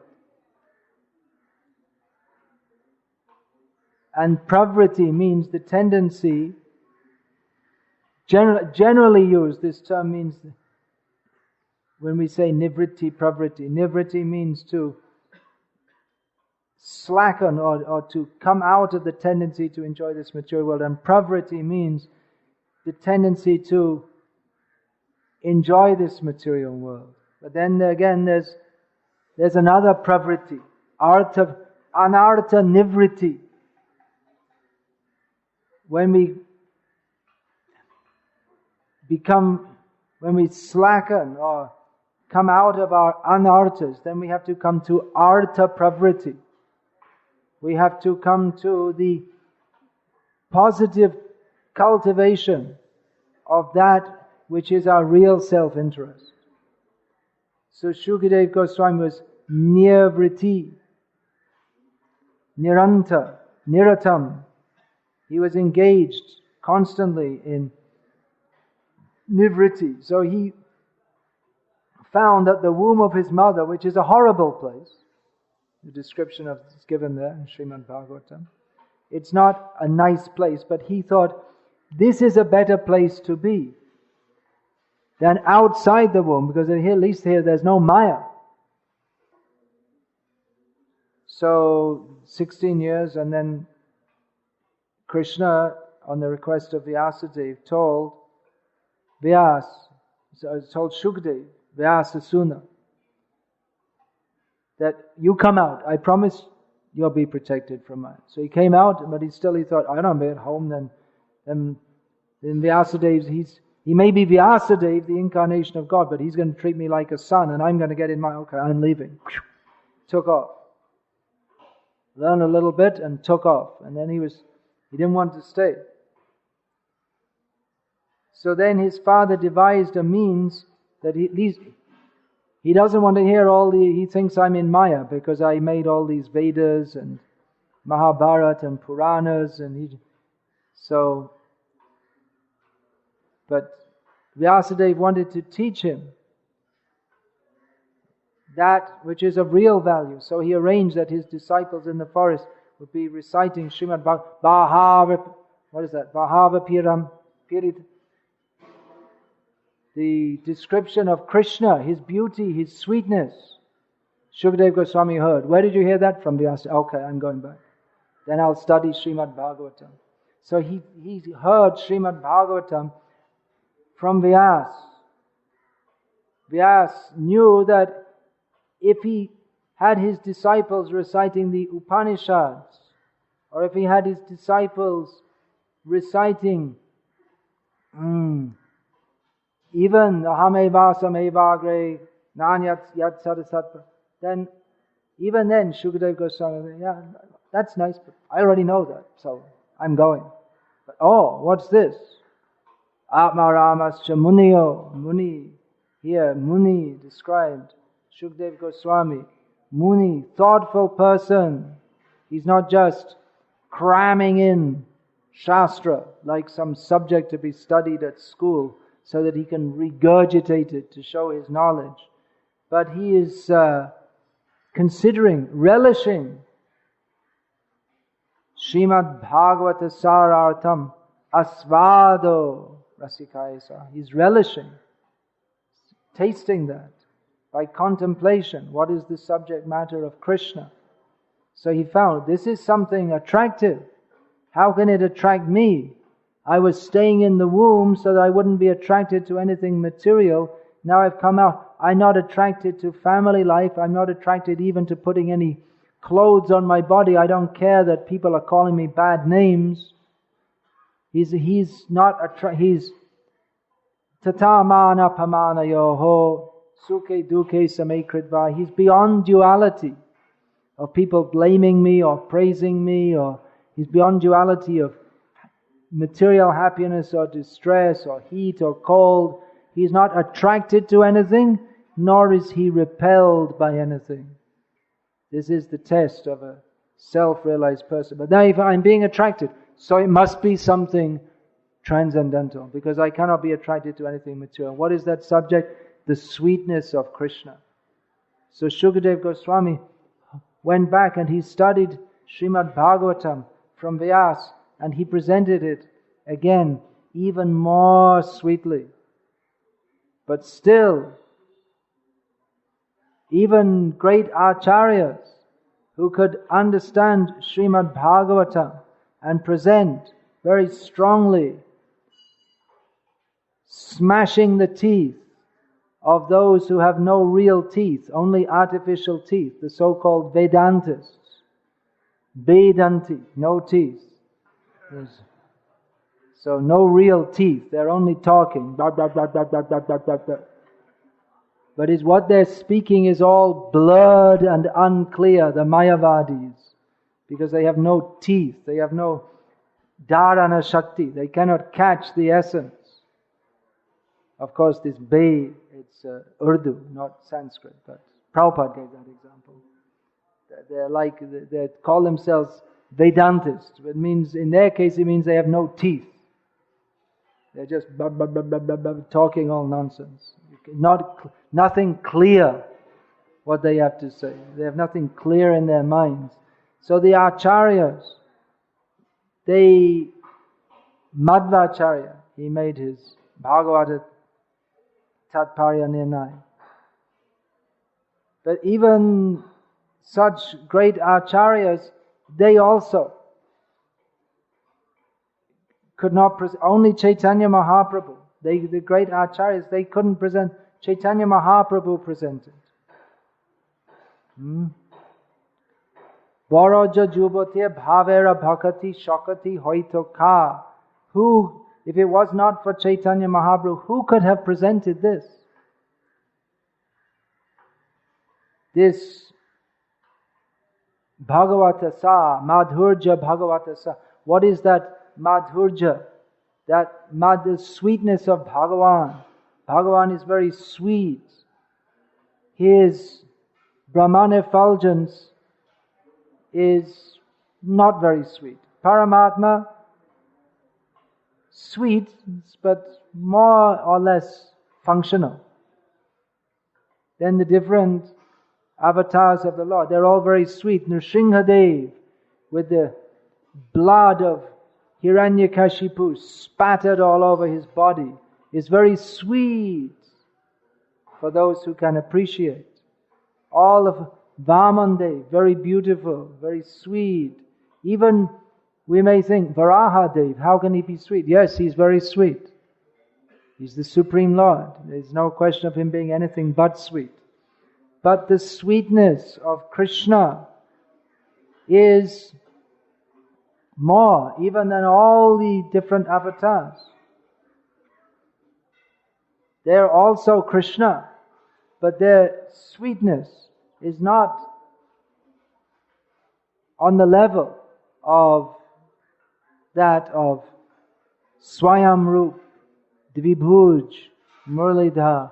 And pravritti means the tendency, generally used, this term means, when we say nivritti, pravritti means to slacken or to come out of the tendency to enjoy this material world. And pravritti means the tendency to enjoy this material world. But then again, there's another pravritti, anartha nivritti. When we slacken or come out of our anarthas, then we have to come to artha pravritti. We have to come to the positive cultivation of that which is our real self-interest. So Shukadeva Goswami was nirvritti, niranta, niratam. He was engaged constantly in nivritti. So he found that the womb of his mother, which is a horrible place, the description of it's given there in Srimad Bhagavatam, it's not a nice place, but he thought this is a better place to be than outside the womb, because at least here there's no Maya. So 16 years, and then Krishna, on the request of Vyasadeva, told Shukadeva, Vyasasuna, that you come out. I promise you'll be protected from mine. So he came out, but he thought, I don't be at home. Then Vyasadeva, he may be Vyasadeva, the incarnation of God, but he's going to treat me like a son, and I'm going to get in okay, I'm leaving. Took off. Learned a little bit and took off. And then he didn't want to stay. So then his father devised a means that he doesn't want to hear he thinks I'm in Maya because I made all these Vedas and Mahabharata and Puranas but Vyasadeva wanted to teach him that which is of real value. So he arranged that his disciples in the forest would be reciting Srimad Bhagavatam. What is that? Bhava Piram Pirit. The description of Krishna, his beauty, his sweetness. Shukadeva Goswami heard. Where did you hear that from? Vyasa? Okay, I'm going back. Then I'll study Srimad Bhagavatam. So he heard Srimad Bhagavatam from Vyasa. Vyasa knew that if he had his disciples reciting the Upanishads, or if he had his disciples reciting even Ahamevasam Nanyat Yat Sadasatva, then even then Shukadeva Goswami, yeah, that's nice, but I already know that, so I'm going. But what's this? Atma Ramascha Muniyo, Muni, here Muni described, Shukadeva Goswami, Muni, thoughtful person. He's not just cramming in Shastra like some subject to be studied at school so that he can regurgitate it to show his knowledge. But he is considering, relishing Srimad Bhagavata Sarartham Asvado rasikayasa. He's relishing, tasting that by contemplation. What is the subject matter of Krishna? So he found, this is something attractive. How can it attract me? I was staying in the womb so that I wouldn't be attracted to anything material. Now I've come out. I'm not attracted to family life. I'm not attracted even to putting any clothes on my body. I don't care that people are calling me bad names. He's not he's tatamana pamana yoho sukhe dukhe samekritva. He's beyond duality of people blaming me or praising me, or he's beyond duality of material happiness or distress or heat or cold. He's not attracted to anything, nor is he repelled by anything. This is the test of a self-realized person. But now if I'm being attracted, so it must be something transcendental, because I cannot be attracted to anything material. What is that subject? The sweetness of Krishna. So Shukadev Goswami went back and he studied Srimad Bhagavatam from Vyasa, and he presented it again even more sweetly. But still, even great acharyas who could understand Srimad Bhagavatam and present very strongly, smashing the teeth of those who have no real teeth, only artificial teeth, the so-called Vedantists. Vedanti, no teeth. So no real teeth, they're only talking. Blah, blah, blah, blah, blah, blah, blah, blah, blah. But is what they're speaking is all blurred and unclear, the Mayavadis, because they have no teeth, they have no dharana shakti, they cannot catch the essence. Of course, this Bay, it's Urdu, not Sanskrit, but Prabhupada gave that example. They call themselves Vedantists. It means, in their case, it means they have no teeth. They're just blah, blah, blah, blah, blah, blah, talking all nonsense. Nothing clear what they have to say. They have nothing clear in their minds. So the acharyas, Madhvacharya, he made his Bhagavata Tatparya Nirnaya. But even such great acharyas, they also could not present. Only Chaitanya Mahaprabhu, the great acharyas, they couldn't present. Chaitanya Mahaprabhu presented. Baraja Jubate Bhavera Bhakati Shakati Hoito Ka. Who, if it was not for Chaitanya Mahaprabhu, who could have presented this? This Bhagavata Sa, Madhurja Bhagavata Sa. What is that Madhurja? The sweetness of Bhagavan. Bhagavan is very sweet. His Brahman effulgence is not very sweet. Paramatma, sweet, but more or less functional. Then the different avatars of the Lord, they're all very sweet. Nrsimhadev, with the blood of Hiranyakashipu spattered all over his body, is very sweet for those who can appreciate. All of Vamandev, very beautiful, very sweet. Even we may think, Varahadev, how can he be sweet? Yes, he's very sweet. He's the Supreme Lord. There's no question of him being anything but sweet. But the sweetness of Krishna is more, even than all the different avatars. They're also Krishna, but their sweetness is not on the level of that of Swayam Rup, Dvibhuj, Murlidhar,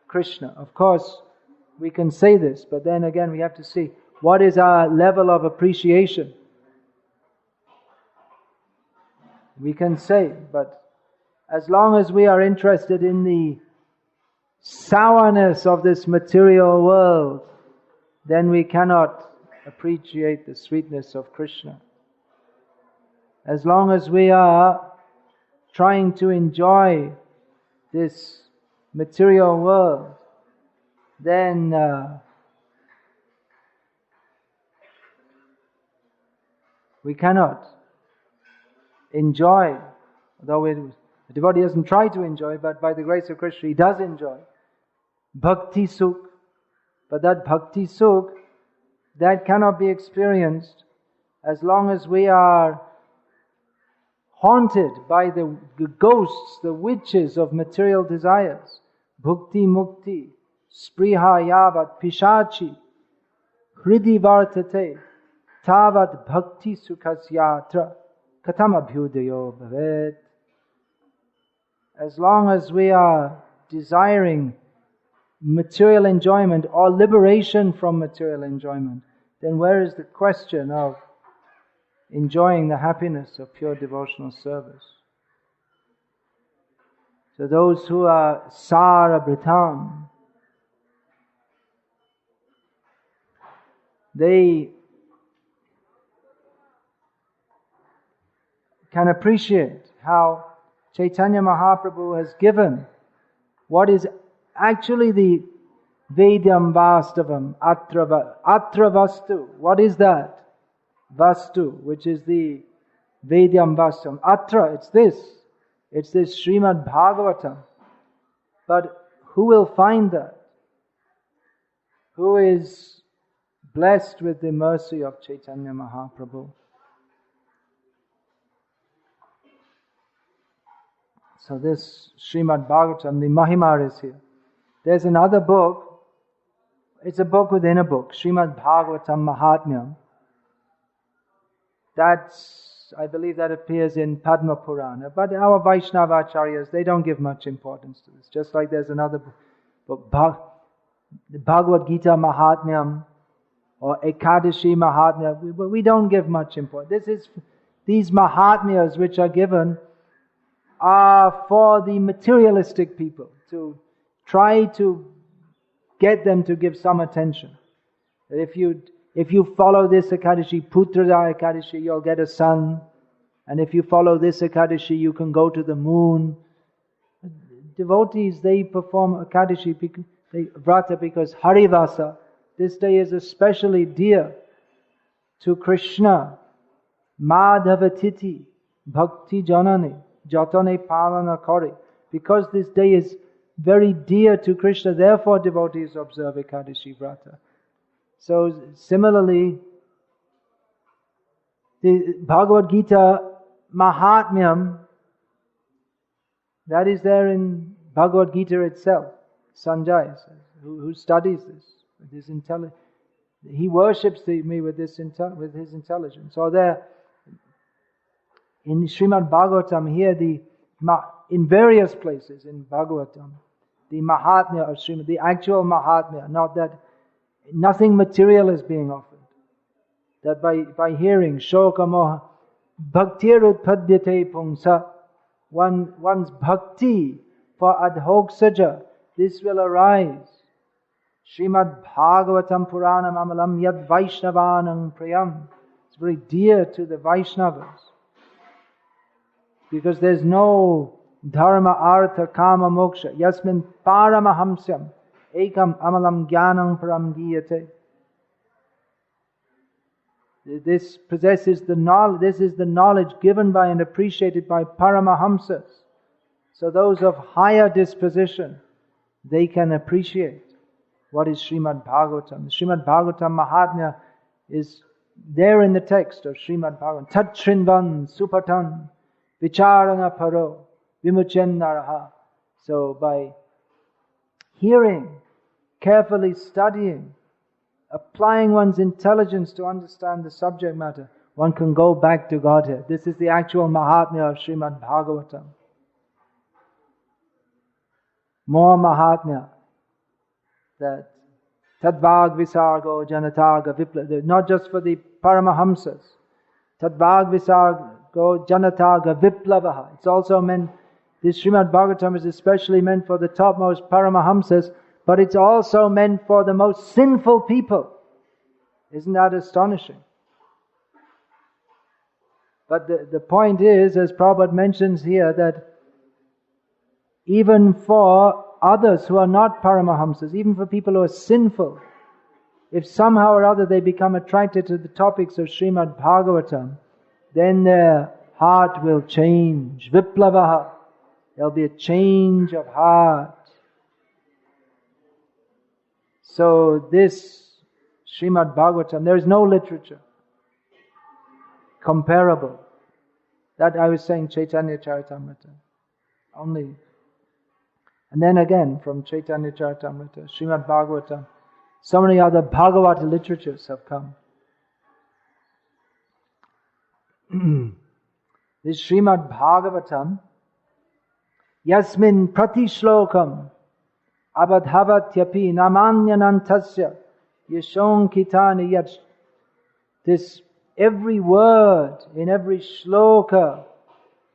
Krishna. Of course, we can say this, but then again we have to see what is our level of appreciation. We can say, but as long as we are interested in the sourness of this material world, then we cannot appreciate the sweetness of Krishna. As long as we are trying to enjoy this material world, then we cannot enjoy, although the devotee doesn't try to enjoy, but by the grace of Krishna he does enjoy Bhakti Sukh. But that Bhakti Sukh, that cannot be experienced as long as we are haunted by the ghosts, the witches of material desires. Bhukti Mukti, Spriha Yavat Pishachi, Hridi Vartate, Tavat Bhakti Sukhasyatra, Katam Abhyudayo Bhavet. As long as we are desiring material enjoyment or liberation from material enjoyment, then where is the question of enjoying the happiness of pure devotional service? So those who are Sarabritam, they can appreciate how Chaitanya Mahaprabhu has given what is actually the Vedyam Vastavam Atra Vastu. What is that? Vastu, which is the Vedyam Vastavam. Atra, it's this Srimad Bhagavatam. But who will find that? Who is blessed with the mercy of Chaitanya Mahaprabhu? So this Srimad Bhagavatam, the Mahima is here. There's another book, it's a book within a book, Srimad Bhagavatam Mahatmyam. I believe that appears in Padma Purana. But our Vaishnava Acharyas, they don't give much importance to this. Just like there's another book, the Bhagavad-gita Mahatmyam, or Ekadashi Mahatmya, we don't give much importance. These Mahatmyas which are given are for the materialistic people, to try to get them to give some attention. If you follow this Ekadashi, Putrada Ekadashi, you'll get a son. And if you follow this Ekadashi, you can go to the moon. Devotees, they perform Ekadashi, Vrata, because Harivasa, this day is especially dear to Krishna. Madhavatiti, Bhakti Janani, Jatane Palana Kari. Because this day is very dear to Krishna, therefore devotees observe Ekadashi Vrata. So similarly, the Bhagavad-gita Mahatmyam, that is there in Bhagavad-gita itself. Sanjay, who studies this with his intelligence, he worships me with his intelligence. So there, in Srimad Bhagavatam here, in various places in Bhagavatam, the Mahatmya of Srimad, the actual Mahatmya, not that nothing material is being offered. That by hearing Shoka Moha Bhaktirutpadyate Pungsa, one's bhakti for adhoksaja, this will arise. Srimad Bhagavatam Puranam Amalam Yad Vaishnavanam Priyam. It's very dear to the Vaishnavas. Because there's no dharma, artha, kama, moksha. Yasmin paramahamsyam ekam amalam jnanam param giyate. This possesses the knowledge. This is the knowledge given by and appreciated by Paramahamsas. So those of higher disposition, they can appreciate what is Srimad Bhagavatam. Srimad Bhagavatam Mahatmya is there in the text of Srimad Bhagavatam. Tat Shrinvan Supatan Vicharana Paro Vimuchen Naraha. So by hearing, carefully studying, applying one's intelligence to understand the subject matter, one can go back to Godhead. This is the actual Mahatmya of Srimad Bhagavatam. More Mahatmya. That Tadvag Visargo Janataga Vipla, not just for the Paramahamsas. Tadvag Visargo Janataga Viplavaha. It's also meant, this Srimad Bhagavatam is especially meant for the topmost Paramahamsas, but it's also meant for the most sinful people. Isn't that astonishing? But the point is, as Prabhupada mentions here, that even for others who are not Paramahamsas, even for people who are sinful, if somehow or other they become attracted to the topics of Srimad Bhagavatam, then their heart will change. Viplavaha. There'll be a change of heart. So this Srimad Bhagavatam, there is no literature comparable. That I was saying Chaitanya Charitamrita. Only. And then again from Chaitanya Charitamrita, Srimad Bhagavatam, so many other Bhagavata literatures have come. This Srimad Bhagavatam, Yasmin Prati Shlokam Abadhavatyapi Namanyanantasya Yashonkitani Yat. This every word in every shloka,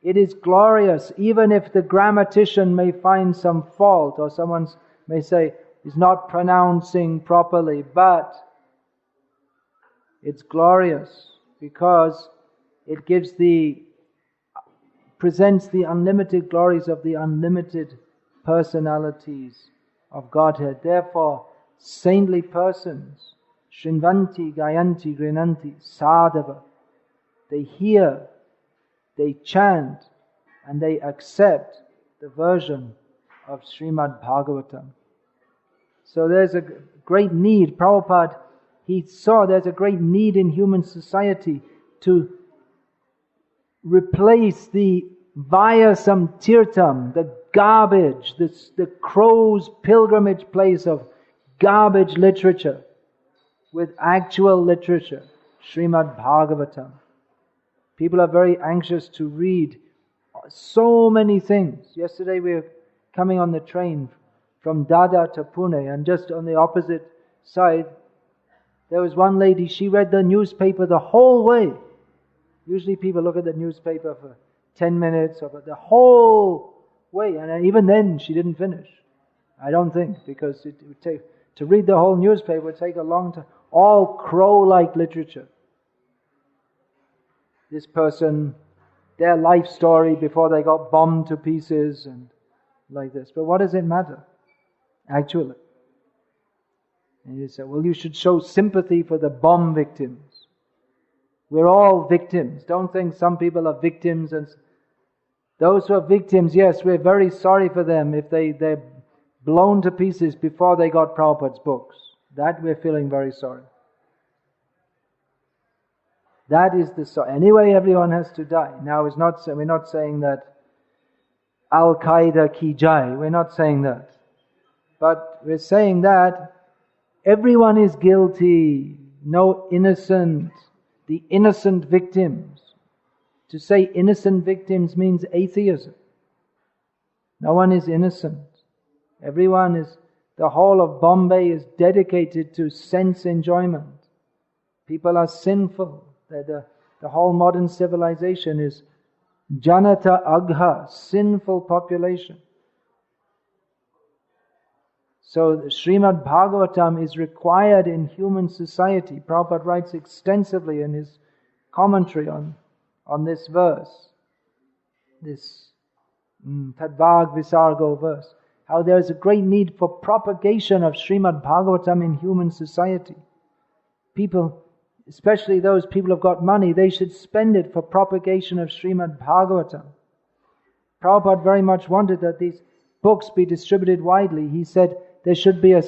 it is glorious, even if the grammatician may find some fault or someone may say he's not pronouncing properly, but it's glorious because it presents the unlimited glories of the unlimited personalities of Godhead. Therefore, saintly persons, Shrinvanti, Gayanti, Grinanti, Sadhava, they hear, they chant, and they accept the version of Srimad Bhagavatam. So there's a great need. Prabhupada, he saw there's a great need in human society to replace the Vayasam Tirtham, the garbage, the crow's pilgrimage place of garbage literature, with actual literature, Srimad Bhagavatam. People are very anxious to read so many things. Yesterday we were coming on the train from Dada to Pune, and just on the opposite side, there was one lady, she read the newspaper the whole way. Usually people look at the newspaper for 10 minutes, or the whole way, and even then she didn't finish. I don't think, because it would take, to read the whole newspaper would take a long time. All crow-like literature. This person, their life story before they got bombed to pieces and like this. But what does it matter, actually? And you say, well, you should show sympathy for the bomb victims. We're all victims. Don't think some people are victims. And those who are victims, yes, we're very sorry for them if they're blown to pieces before they got Prabhupada's books. That we're feeling very sorry. That is the sorry. Anyway, everyone has to die. Now, we're not saying that Al-Qaeda ki jai. We're not saying that. But we're saying that everyone is guilty. No innocent. The innocent victims. To say innocent victims means atheism. No one is innocent. Everyone is, the whole of Bombay is dedicated to sense enjoyment. People are sinful. The whole modern civilization is Janata Agha, sinful population. So the Srimad Bhagavatam is required in human society. Prabhupada writes extensively in his commentary on this verse, this Tadvag Visargo verse, how there is a great need for propagation of Srimad Bhagavatam in human society. People, especially those people who've got money, they should spend it for propagation of Srimad Bhagavatam. Prabhupada very much wanted that these books be distributed widely. He said there should be a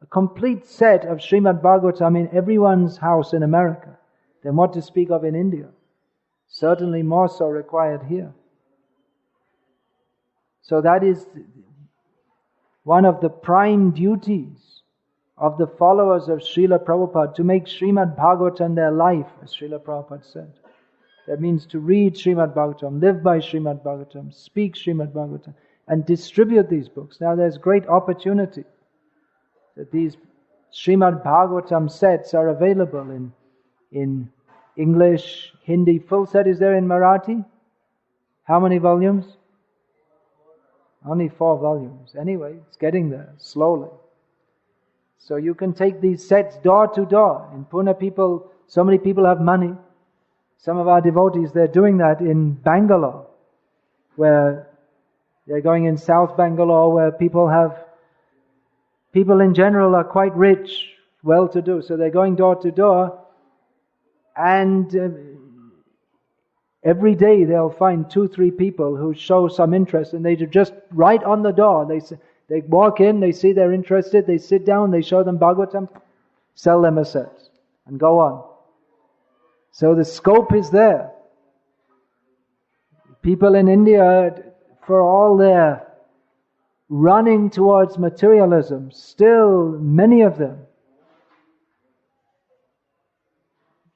complete set of Srimad Bhagavatam in everyone's house in America. Then what to speak of in India? Certainly more so required here. So that is one of the prime duties of the followers of Srila Prabhupada, to make Srimad Bhagavatam their life, as Srila Prabhupada said. That means to read Srimad Bhagavatam, live by Srimad Bhagavatam, speak Srimad Bhagavatam, and distribute these books. Now there's great opportunity that these Srimad Bhagavatam sets are available in English, Hindi. Full set is there in Marathi? How many volumes? Only 4 volumes. Anyway, it's getting there, slowly. So you can take these sets door to door. In Pune so many people have money. Some of our devotees, they're doing that in Bangalore, where they're going in South Bangalore, where people in general are quite rich, well-to-do. So they're going door to door, and every day they'll find 2-3 people who show some interest, and they just right on the door. They walk in, they see they're interested, they sit down, they show them Bhagavatam, sell them a set, and go on. So the scope is there. People in India, for all their running towards materialism, still many of them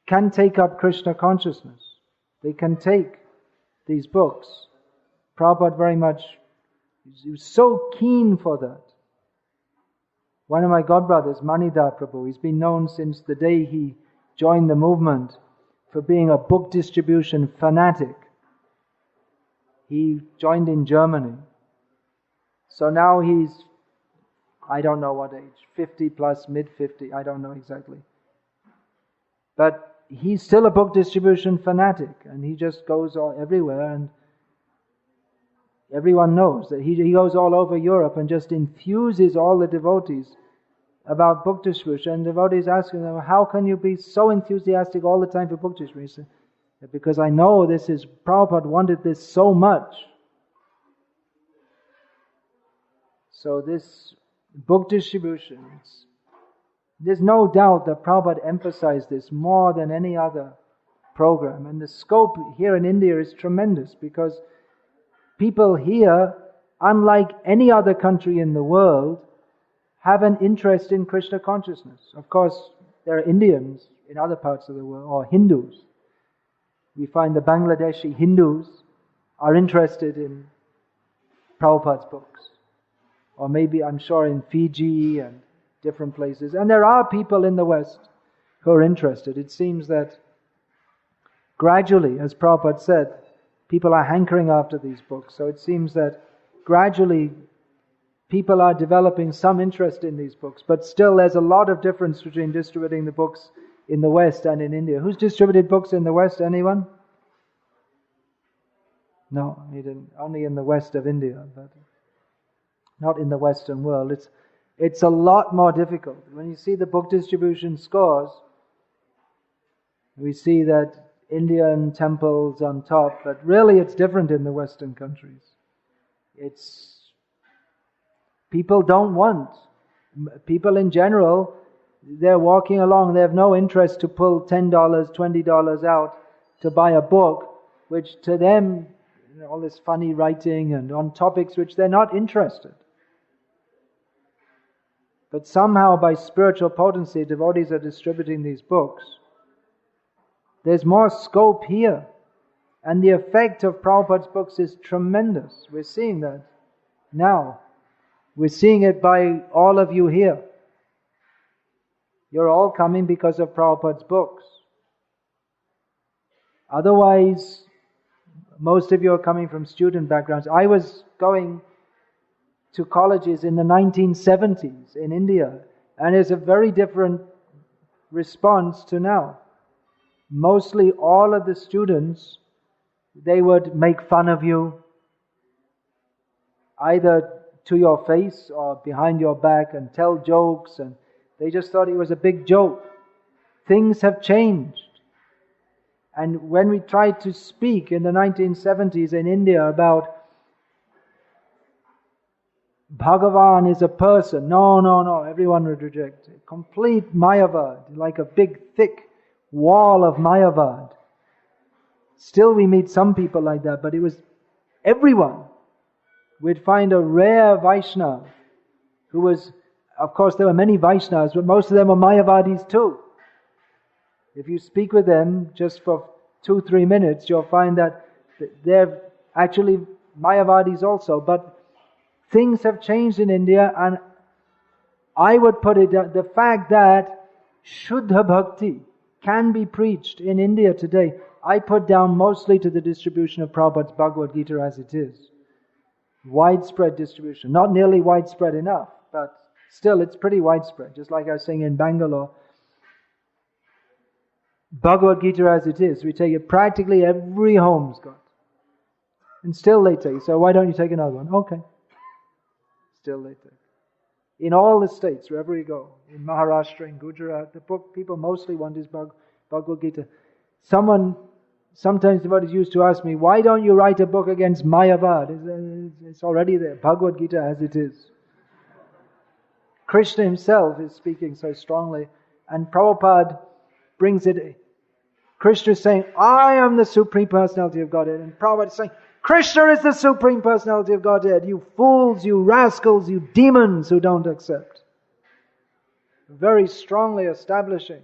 can take up Krishna consciousness. They can take these books. Prabhupada very much, he was so keen for that. One of my godbrothers, Manidhar Prabhu, he's been known since the day he joined the movement for being a book distribution fanatic. He joined in Germany. So now he's, I don't know what age, 50 plus, mid-50, I don't know exactly. But he's still a book distribution fanatic, and he just goes everywhere, and everyone knows that he goes all over Europe and just infuses all the devotees about book distribution. And devotees asking them, how can you be so enthusiastic all the time for book distribution? He said, because I know Prabhupada wanted this so much. So this book distribution, there's no doubt that Prabhupada emphasized this more than any other program. And the scope here in India is tremendous, because people here, unlike any other country in the world, have an interest in Krishna consciousness. Of course, there are Indians in other parts of the world, or Hindus. We find the Bangladeshi Hindus are interested in Prabhupada's books. Or maybe, I'm sure, in Fiji and different places. And there are people in the West who are interested. It seems that gradually, as Prabhupada said, people are hankering after these books. So it seems that gradually people are developing some interest in these books. But still there's a lot of difference between distributing the books in the West and in India. Who's distributed books in the West? Anyone? No, he didn't. Only in the west of India, but not in the Western world. It's a lot more difficult. When you see the book distribution scores, we see that Indian temples on top, but really it's different in the Western countries. People don't want. People in general, they're walking along, they have no interest to pull $10, $20 out to buy a book, which to them, all this funny writing and on topics which they're not interested. But somehow by spiritual potency, devotees are distributing these books. There's more scope here. And the effect of Prabhupada's books is tremendous. We're seeing that now. We're seeing it by all of you here. You're all coming because of Prabhupada's books. Otherwise, most of you are coming from student backgrounds. I was going to colleges in the 1970s in India, and it's a very different response to now. Mostly all of the students, they would make fun of you, either to your face or behind your back, and tell jokes, and they just thought it was a big joke. Things have changed. And when we tried to speak in the 1970s in India about Bhagavan is a person, no, everyone would reject it. Complete Mayavad, like a big thick wall of Mayavad. Still we meet some people like that, but it was everyone. We'd find a rare Vaishnava who was, of course there were many Vaishnavas, but most of them were Mayavadis too. If you speak with them just for 2-3 minutes, you'll find that they're actually Mayavadis also. But things have changed in India, and I would put it, the fact that Shuddha Bhakti can be preached in India today, I put down mostly to the distribution of Prabhupada's Bhagavad-gita as it is. Widespread distribution. Not nearly widespread enough, but still it's pretty widespread. Just like I was saying in Bangalore, Bhagavad-gita as it is. We take it, practically every home's got. And still they take. So why don't you take another one? Okay. Still they take. In all the states, wherever you go, in Maharashtra, in Gujarat, the book people mostly want is Bhagavad-gita. Sometimes devotees used to ask me, why don't you write a book against Mayavad? It's already there, Bhagavad-gita as it is. Krishna himself is speaking so strongly, and Prabhupada brings it. Krishna is saying, I am the Supreme Personality of Godhead, and Prabhupada is saying, Krishna is the Supreme Personality of Godhead, you fools, you rascals, you demons who don't accept. Very strongly establishing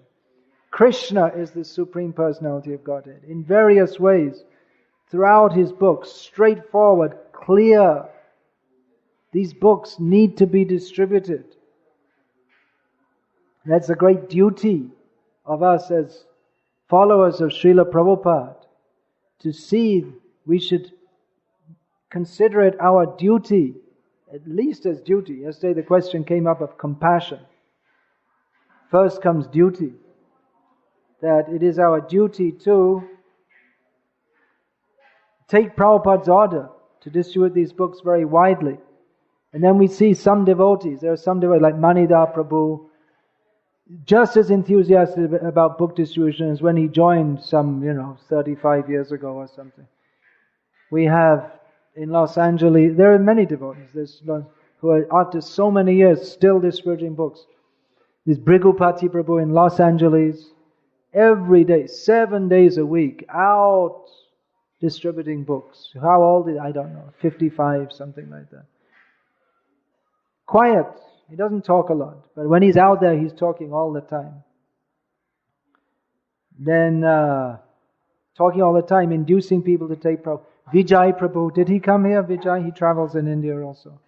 Krishna is the Supreme Personality of Godhead in various ways throughout his books, straightforward, clear. These books need to be distributed. That's a great duty of us as followers of Srila Prabhupada, to see. We should consider it our duty, at least as duty. Yesterday the question came up of compassion. First comes duty. That it is our duty to take Prabhupada's order to distribute these books very widely. And then we see some devotees, there are some devotees like Manida Prabhu, just as enthusiastic about book distribution as when he joined some, 35 years ago or something. We have in Los Angeles, there are many devotees who are after so many years still distributing books. There's Brigupati Prabhu in Los Angeles, every day, 7 days a week, out distributing books. How old is he? I don't know, 55, something like that. Quiet, he doesn't talk a lot, but when he's out there, he's talking all the time. Then, talking all the time, inducing people to take Prabhupada. Vijay Prabhu, did he come here? Vijay, he travels in India also.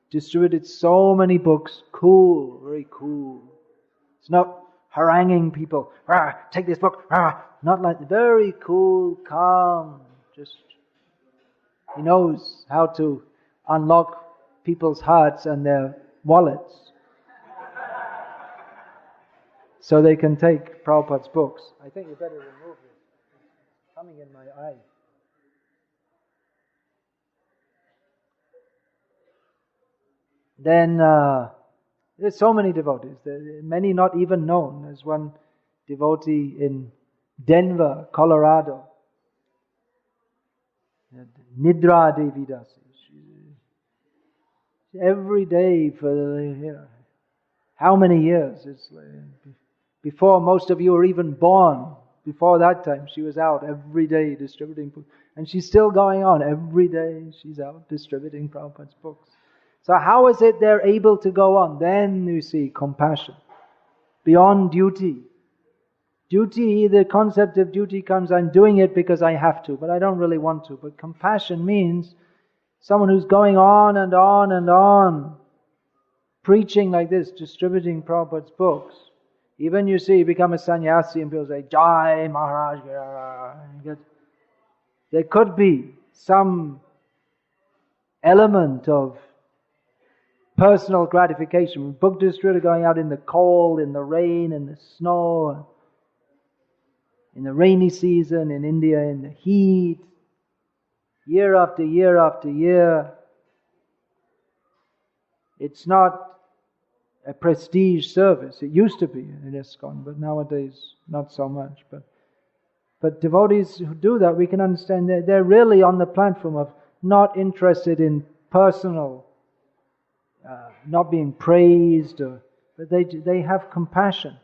Distributed so many books. Cool, very cool. It's not haranguing people. Take this book. Not like, very cool, calm. Just, he knows how to unlock people's hearts and their wallets so they can take Prabhupada's books. I think you better remove this. It's coming in my eye. Then there's so many devotees, many not even known. There's one devotee in Denver, Colorado, Nidra Devi Dasi. Every day for how many years? It's before most of you were even born. Before that time, she was out every day distributing books, and she's still going on every day. She's out distributing Prabhupada's books. So how is it they're able to go on? Then you see compassion. Beyond duty. Duty, the concept of duty comes, I'm doing it because I have to, but I don't really want to. But compassion means someone who's going on and on and on, preaching like this, distributing Prabhupada's books. Even you see, you become a sannyasi and people say, Jai Maharaj. There could be some element of personal gratification. Book distributor going out in the cold, in the rain, in the snow, in the rainy season, in India, in the heat, year after year after year. It's not a prestige service. It used to be in ISKCON, but nowadays not so much. But devotees who do that, we can understand that they're really on the platform of not interested in personal not being praised, but they have compassion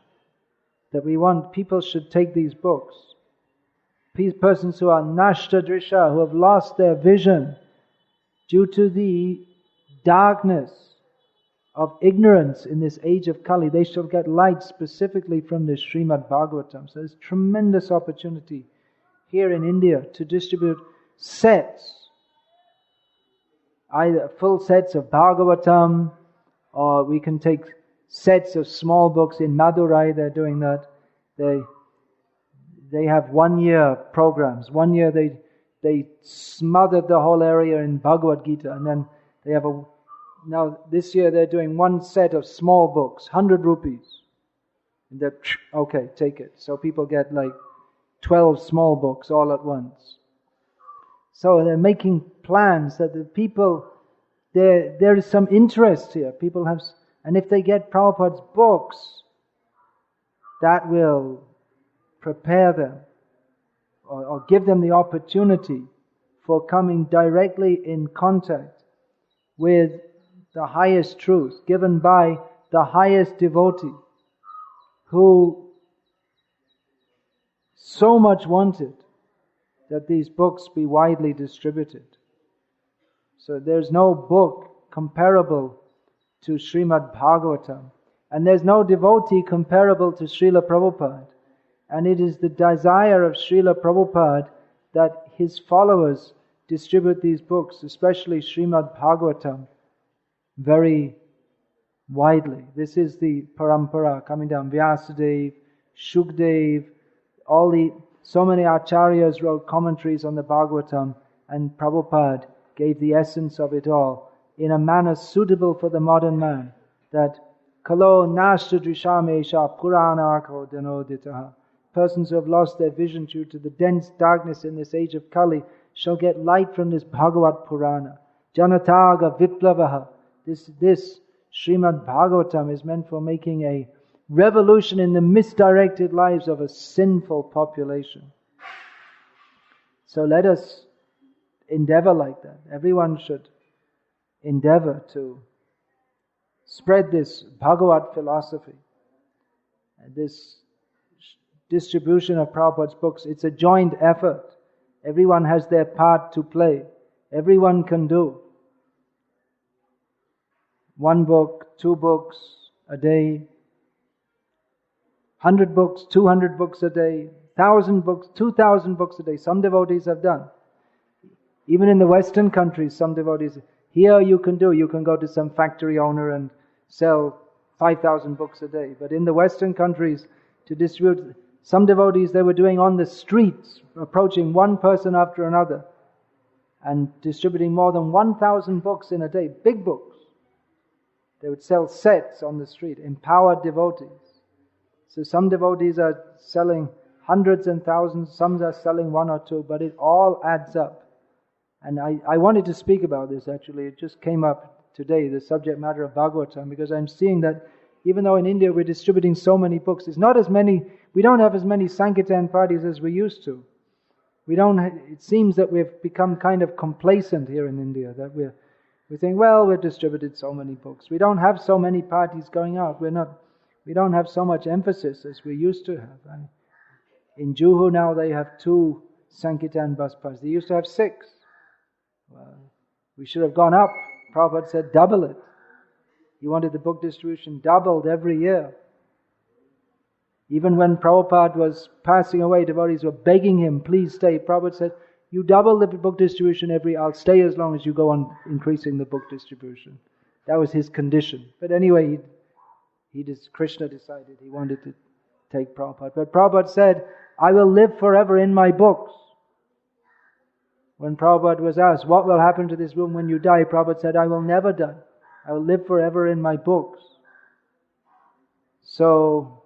that we want people should take these books. Persons who are nashta drisha, who have lost their vision due to the darkness of ignorance in this age of Kali, they shall get light specifically from the Srimad Bhagavatam. So there's tremendous opportunity here in India to distribute sets, either full sets of Bhagavatam, or we can take sets of small books. In Madurai they're doing that. They have 1 year programs. 1 year they smothered the whole area in Bhagavad-gita, and then they have now this year they're doing one set of small books, 100 rupees. And they're, okay, take it. So people get like 12 small books all at once. So they're making plans that the people, there is some interest here. People have, and if they get Prabhupada's books, that will prepare them or give them the opportunity for coming directly in contact with the highest truth given by the highest devotee who so much wanted that these books be widely distributed. So there's no book comparable to Srimad Bhagavatam, and there's no devotee comparable to Srila Prabhupada. And it is the desire of Srila Prabhupada that his followers distribute these books, especially Srimad Bhagavatam, very widely. This is the parampara coming down. Vyasadeva, Shukdev, so many acharyas wrote commentaries on the Bhagavatam, and Prabhupada gave the essence of it all in a manner suitable for the modern man. That kalo nashta drishamesha puranako denoditaha. Persons who have lost their vision due to the dense darkness in this age of Kali shall get light from this Bhagavat Purana. Janataga viplavaha. This Srimad Bhagavatam is meant for making a revolution in the misdirected lives of a sinful population. So let us endeavor like that. Everyone should endeavor to spread this Bhagavat philosophy. And this distribution of Prabhupada's books, it's a joint effort. Everyone has their part to play. Everyone can do. 1 book, 2 books a day, 100 books, 200 books a day, 1,000 books, 2,000 books a day. Some devotees have done. Even in the Western countries, some devotees, here you can go to some factory owner and sell 5,000 books a day. But in the Western countries, to distribute, some devotees they were doing on the streets, approaching one person after another and distributing more than 1,000 books in a day, big books. They would sell sets on the street, empowered devotees. So some devotees are selling hundreds and thousands, some are selling 1 or 2, but it all adds up. And I wanted to speak about this actually, it just came up today, the subject matter of Bhagavatam, because I'm seeing that even though in India we're distributing so many books, we don't have as many Sankirtan parties as we used to. It seems that we've become kind of complacent here in India, that we think, well, we've distributed so many books. We don't have so many parties going out. We don't have so much emphasis as we used to have. In Juhu now they have 2 Sankirtan bus parties. They used to have 6. Well, we should have gone up. Prabhupada said double it. He wanted the book distribution doubled every year. Even when Prabhupada was passing away, devotees were begging him, please stay. Prabhupada said, you double the book distribution I'll stay as long as you go on increasing the book distribution. That was his condition. But anyway, Krishna decided he wanted to take Prabhupada. But Prabhupada said, I will live forever in my books. When Prabhupada was asked, what will happen to this room when you die? Prabhupada said, I will never die. I will live forever in my books. So,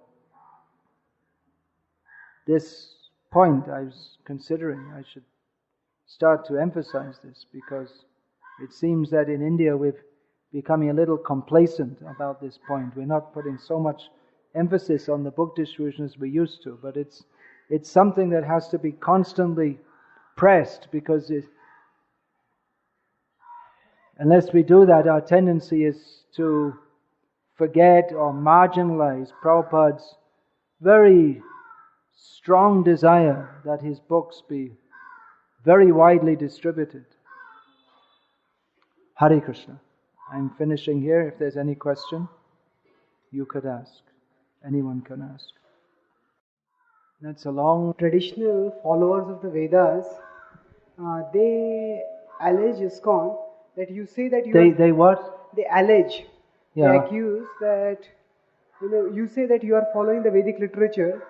this point I was considering, I should start to emphasize this, because it seems that in India we're becoming a little complacent about this point. We're not putting so much emphasis on the book distribution as we used to, but it's something that has to be constantly pressed, because unless we do that, our tendency is to forget or marginalize Prabhupada's very strong desire that his books be very widely distributed. Hare Krishna. I'm finishing here. If there's any question, you could ask. Anyone can ask. That's a long... Traditional followers of the Vedas, they allege ISKCON that you say that you... They what? They allege. Yeah. They accuse that, you say that you are following the Vedic literature,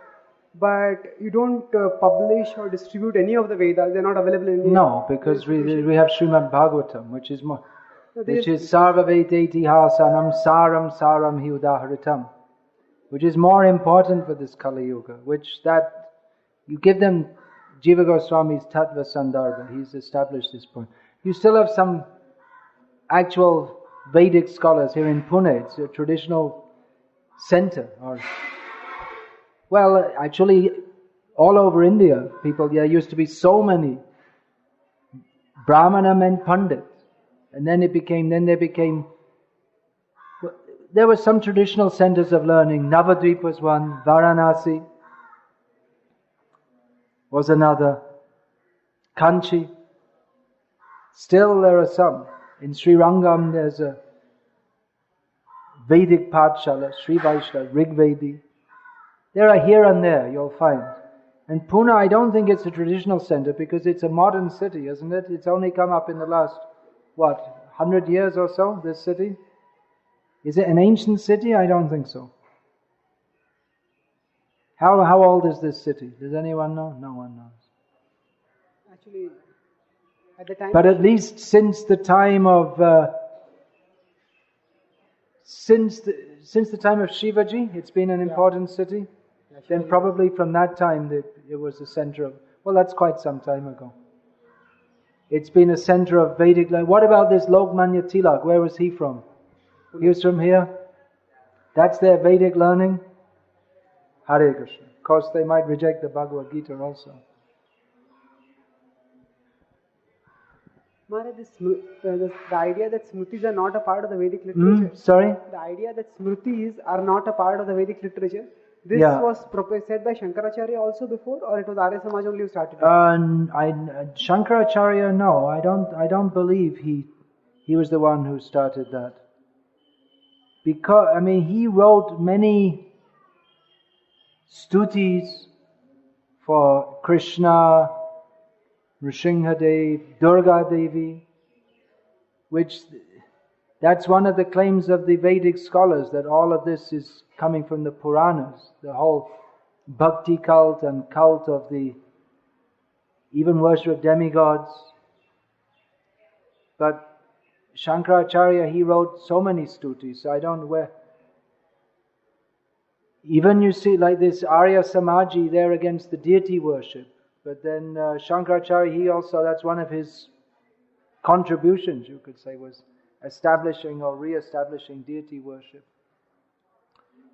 but you don't publish or distribute any of the Vedas. They're not available in India. No, because we have Srimad Bhagavatam, which is Sarva Vedeti Hasanam Saram Saram Hi Udaharitam, which is more important for this Kali Yuga, which that you give them Jiva Goswami's Tattva Sandarbha, he's established this point. You still have some actual Vedic scholars here in Pune. It's a traditional center, actually all over India, there used to be so many Brahmana meant Pandit, and then there were some traditional centers of learning. Navadvip was one, Varanasi was another, Kanchi. Still there are some. In Sri Rangam there's a Vedic Pathshala, Sri Vaishnav, Rigvedi. There are here and there, you'll find. And Pune, I don't think it's a traditional center because it's a modern city, isn't it? It's only come up in the last, 100 years or so, this city? Is it an ancient city? I don't think so. How old is this city? Does anyone know? No one knows. Actually, at the time... But at least since the time of... Since the time of Shivaji, it's been an important city. Then probably from that time it was a center of... that's quite some time ago. It's been a center of Vedic... What about this Lokmanya Tilak? Where was he from? He was from here. That's their Vedic learning. Hare Krishna. Of course, they might reject the Bhagavad-gita also. Maharaj, the idea that Smritis are not a part of the Vedic literature. Sorry? The idea that Smritis are not a part of the Vedic literature. This was said by Shankaracharya also before, or it was Arya Samaj only who started it? Shankaracharya, no. I don't believe he was the one who started that. Because, he wrote many stutis for Krishna, Nrsimhadev, Durga Devi, that's one of the claims of the Vedic scholars, that all of this is coming from the Puranas, the whole Bhakti cult and cult of the even worship of demigods. But Shankaracharya, he wrote so many stutis, so I don't know where. Even you see like this Arya Samaji, they're against the deity worship. But then Shankaracharya, that's one of his contributions, you could say, was establishing or re-establishing deity worship.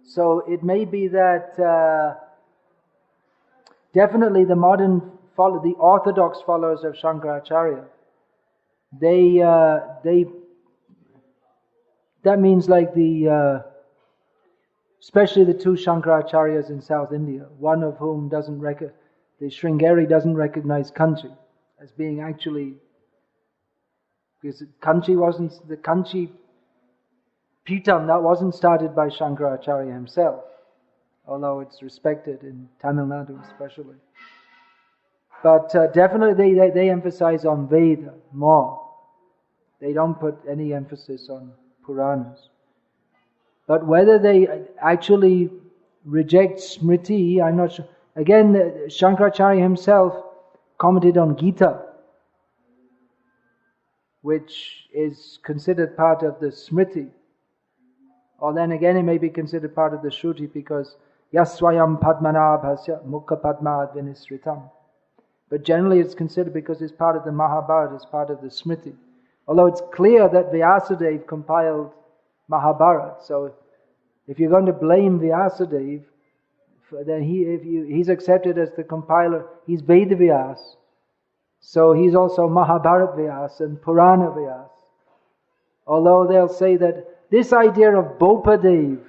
So it may be that definitely the the orthodox followers of Shankaracharya, that means like especially the two Shankaracharyas in South India, one of whom the Sringeri doesn't recognize Kanchi as being actually, because the Kanchi Pitam, that wasn't started by Shankaracharya himself, although it's respected in Tamil Nadu especially. But definitely they emphasize on Veda more. They don't put any emphasis on Puranas. But whether they actually reject Smriti, I'm not sure. Again, Shankaracharya himself commented on Gita, which is considered part of the Smriti. Or then again it may be considered part of the Shruti because Yaswayam Padmanabhasya Mukha Padmad Vinisritam. But generally it's considered because it's part of the Mahabharata, it's part of the Smriti. Although it's clear that Vyasadeva compiled Mahabharata, so if you're going to blame Vyasadeva, then he's accepted as the compiler, he's Veda Vyas. So he's also Mahabharata Vyas and Purana Vyas. Although they'll say that this idea of Bopadev,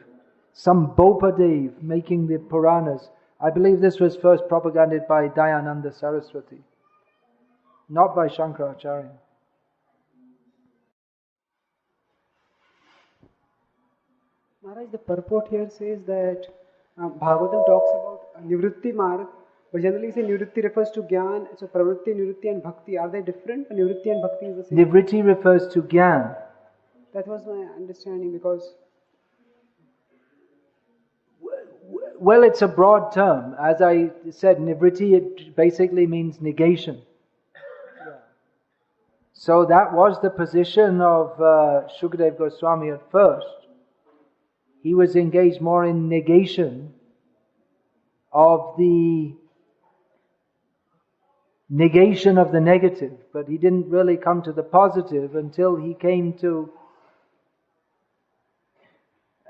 some Bopadev making the Puranas, I believe this was first propagated by Dayananda Saraswati, not by Shankaracharya. Maharaj, the purport here says that Bhagavatam talks about Nivritti Marg, but generally say Nivritti refers to Gyan, so Pravritti, Nivritti and Bhakti, are they different? Nivritti and Bhakti is the same? Nivritti refers to Gyan. That was my understanding because... Well, it's a broad term. As I said, Nivritti, it basically means negation. Yeah. So that was the position of Shukadeva Goswami at first. he was engaged more in negation of the negative, but he didn't really come to the positive until he came to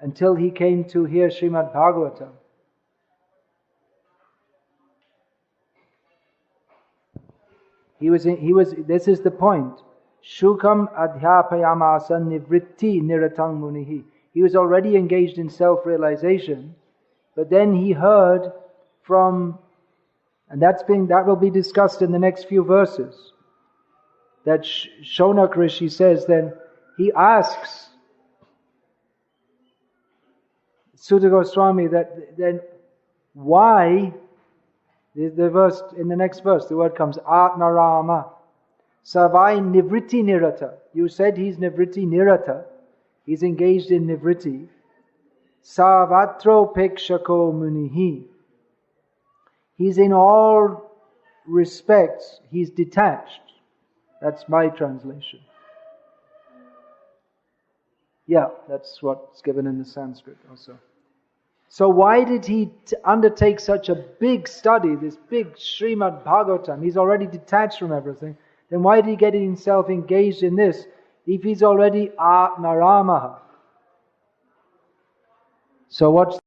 hear Srimad Bhagavatam. This is the point. Shukam adhyapayamasa nivritti niratang munihi. He was already engaged in self-realization, but then he heard from, and that will be discussed in the next few verses, that Shonak Rishi says, then he asks Sutta Goswami that then why, the verse, in the next verse, the word comes, Atmarama, Savai Nivritti Nirata. You said he's Nivritti Nirata. He's engaged in Nivritti. Savatro Pekshako Munihi. He's in all respects, he's detached. That's my translation. Yeah, that's what's given in the Sanskrit also. So why did he undertake such a big study, this big Srimad Bhagavatam? He's already detached from everything. Then why did he get himself engaged in this if he's already Atmaramaha? So what's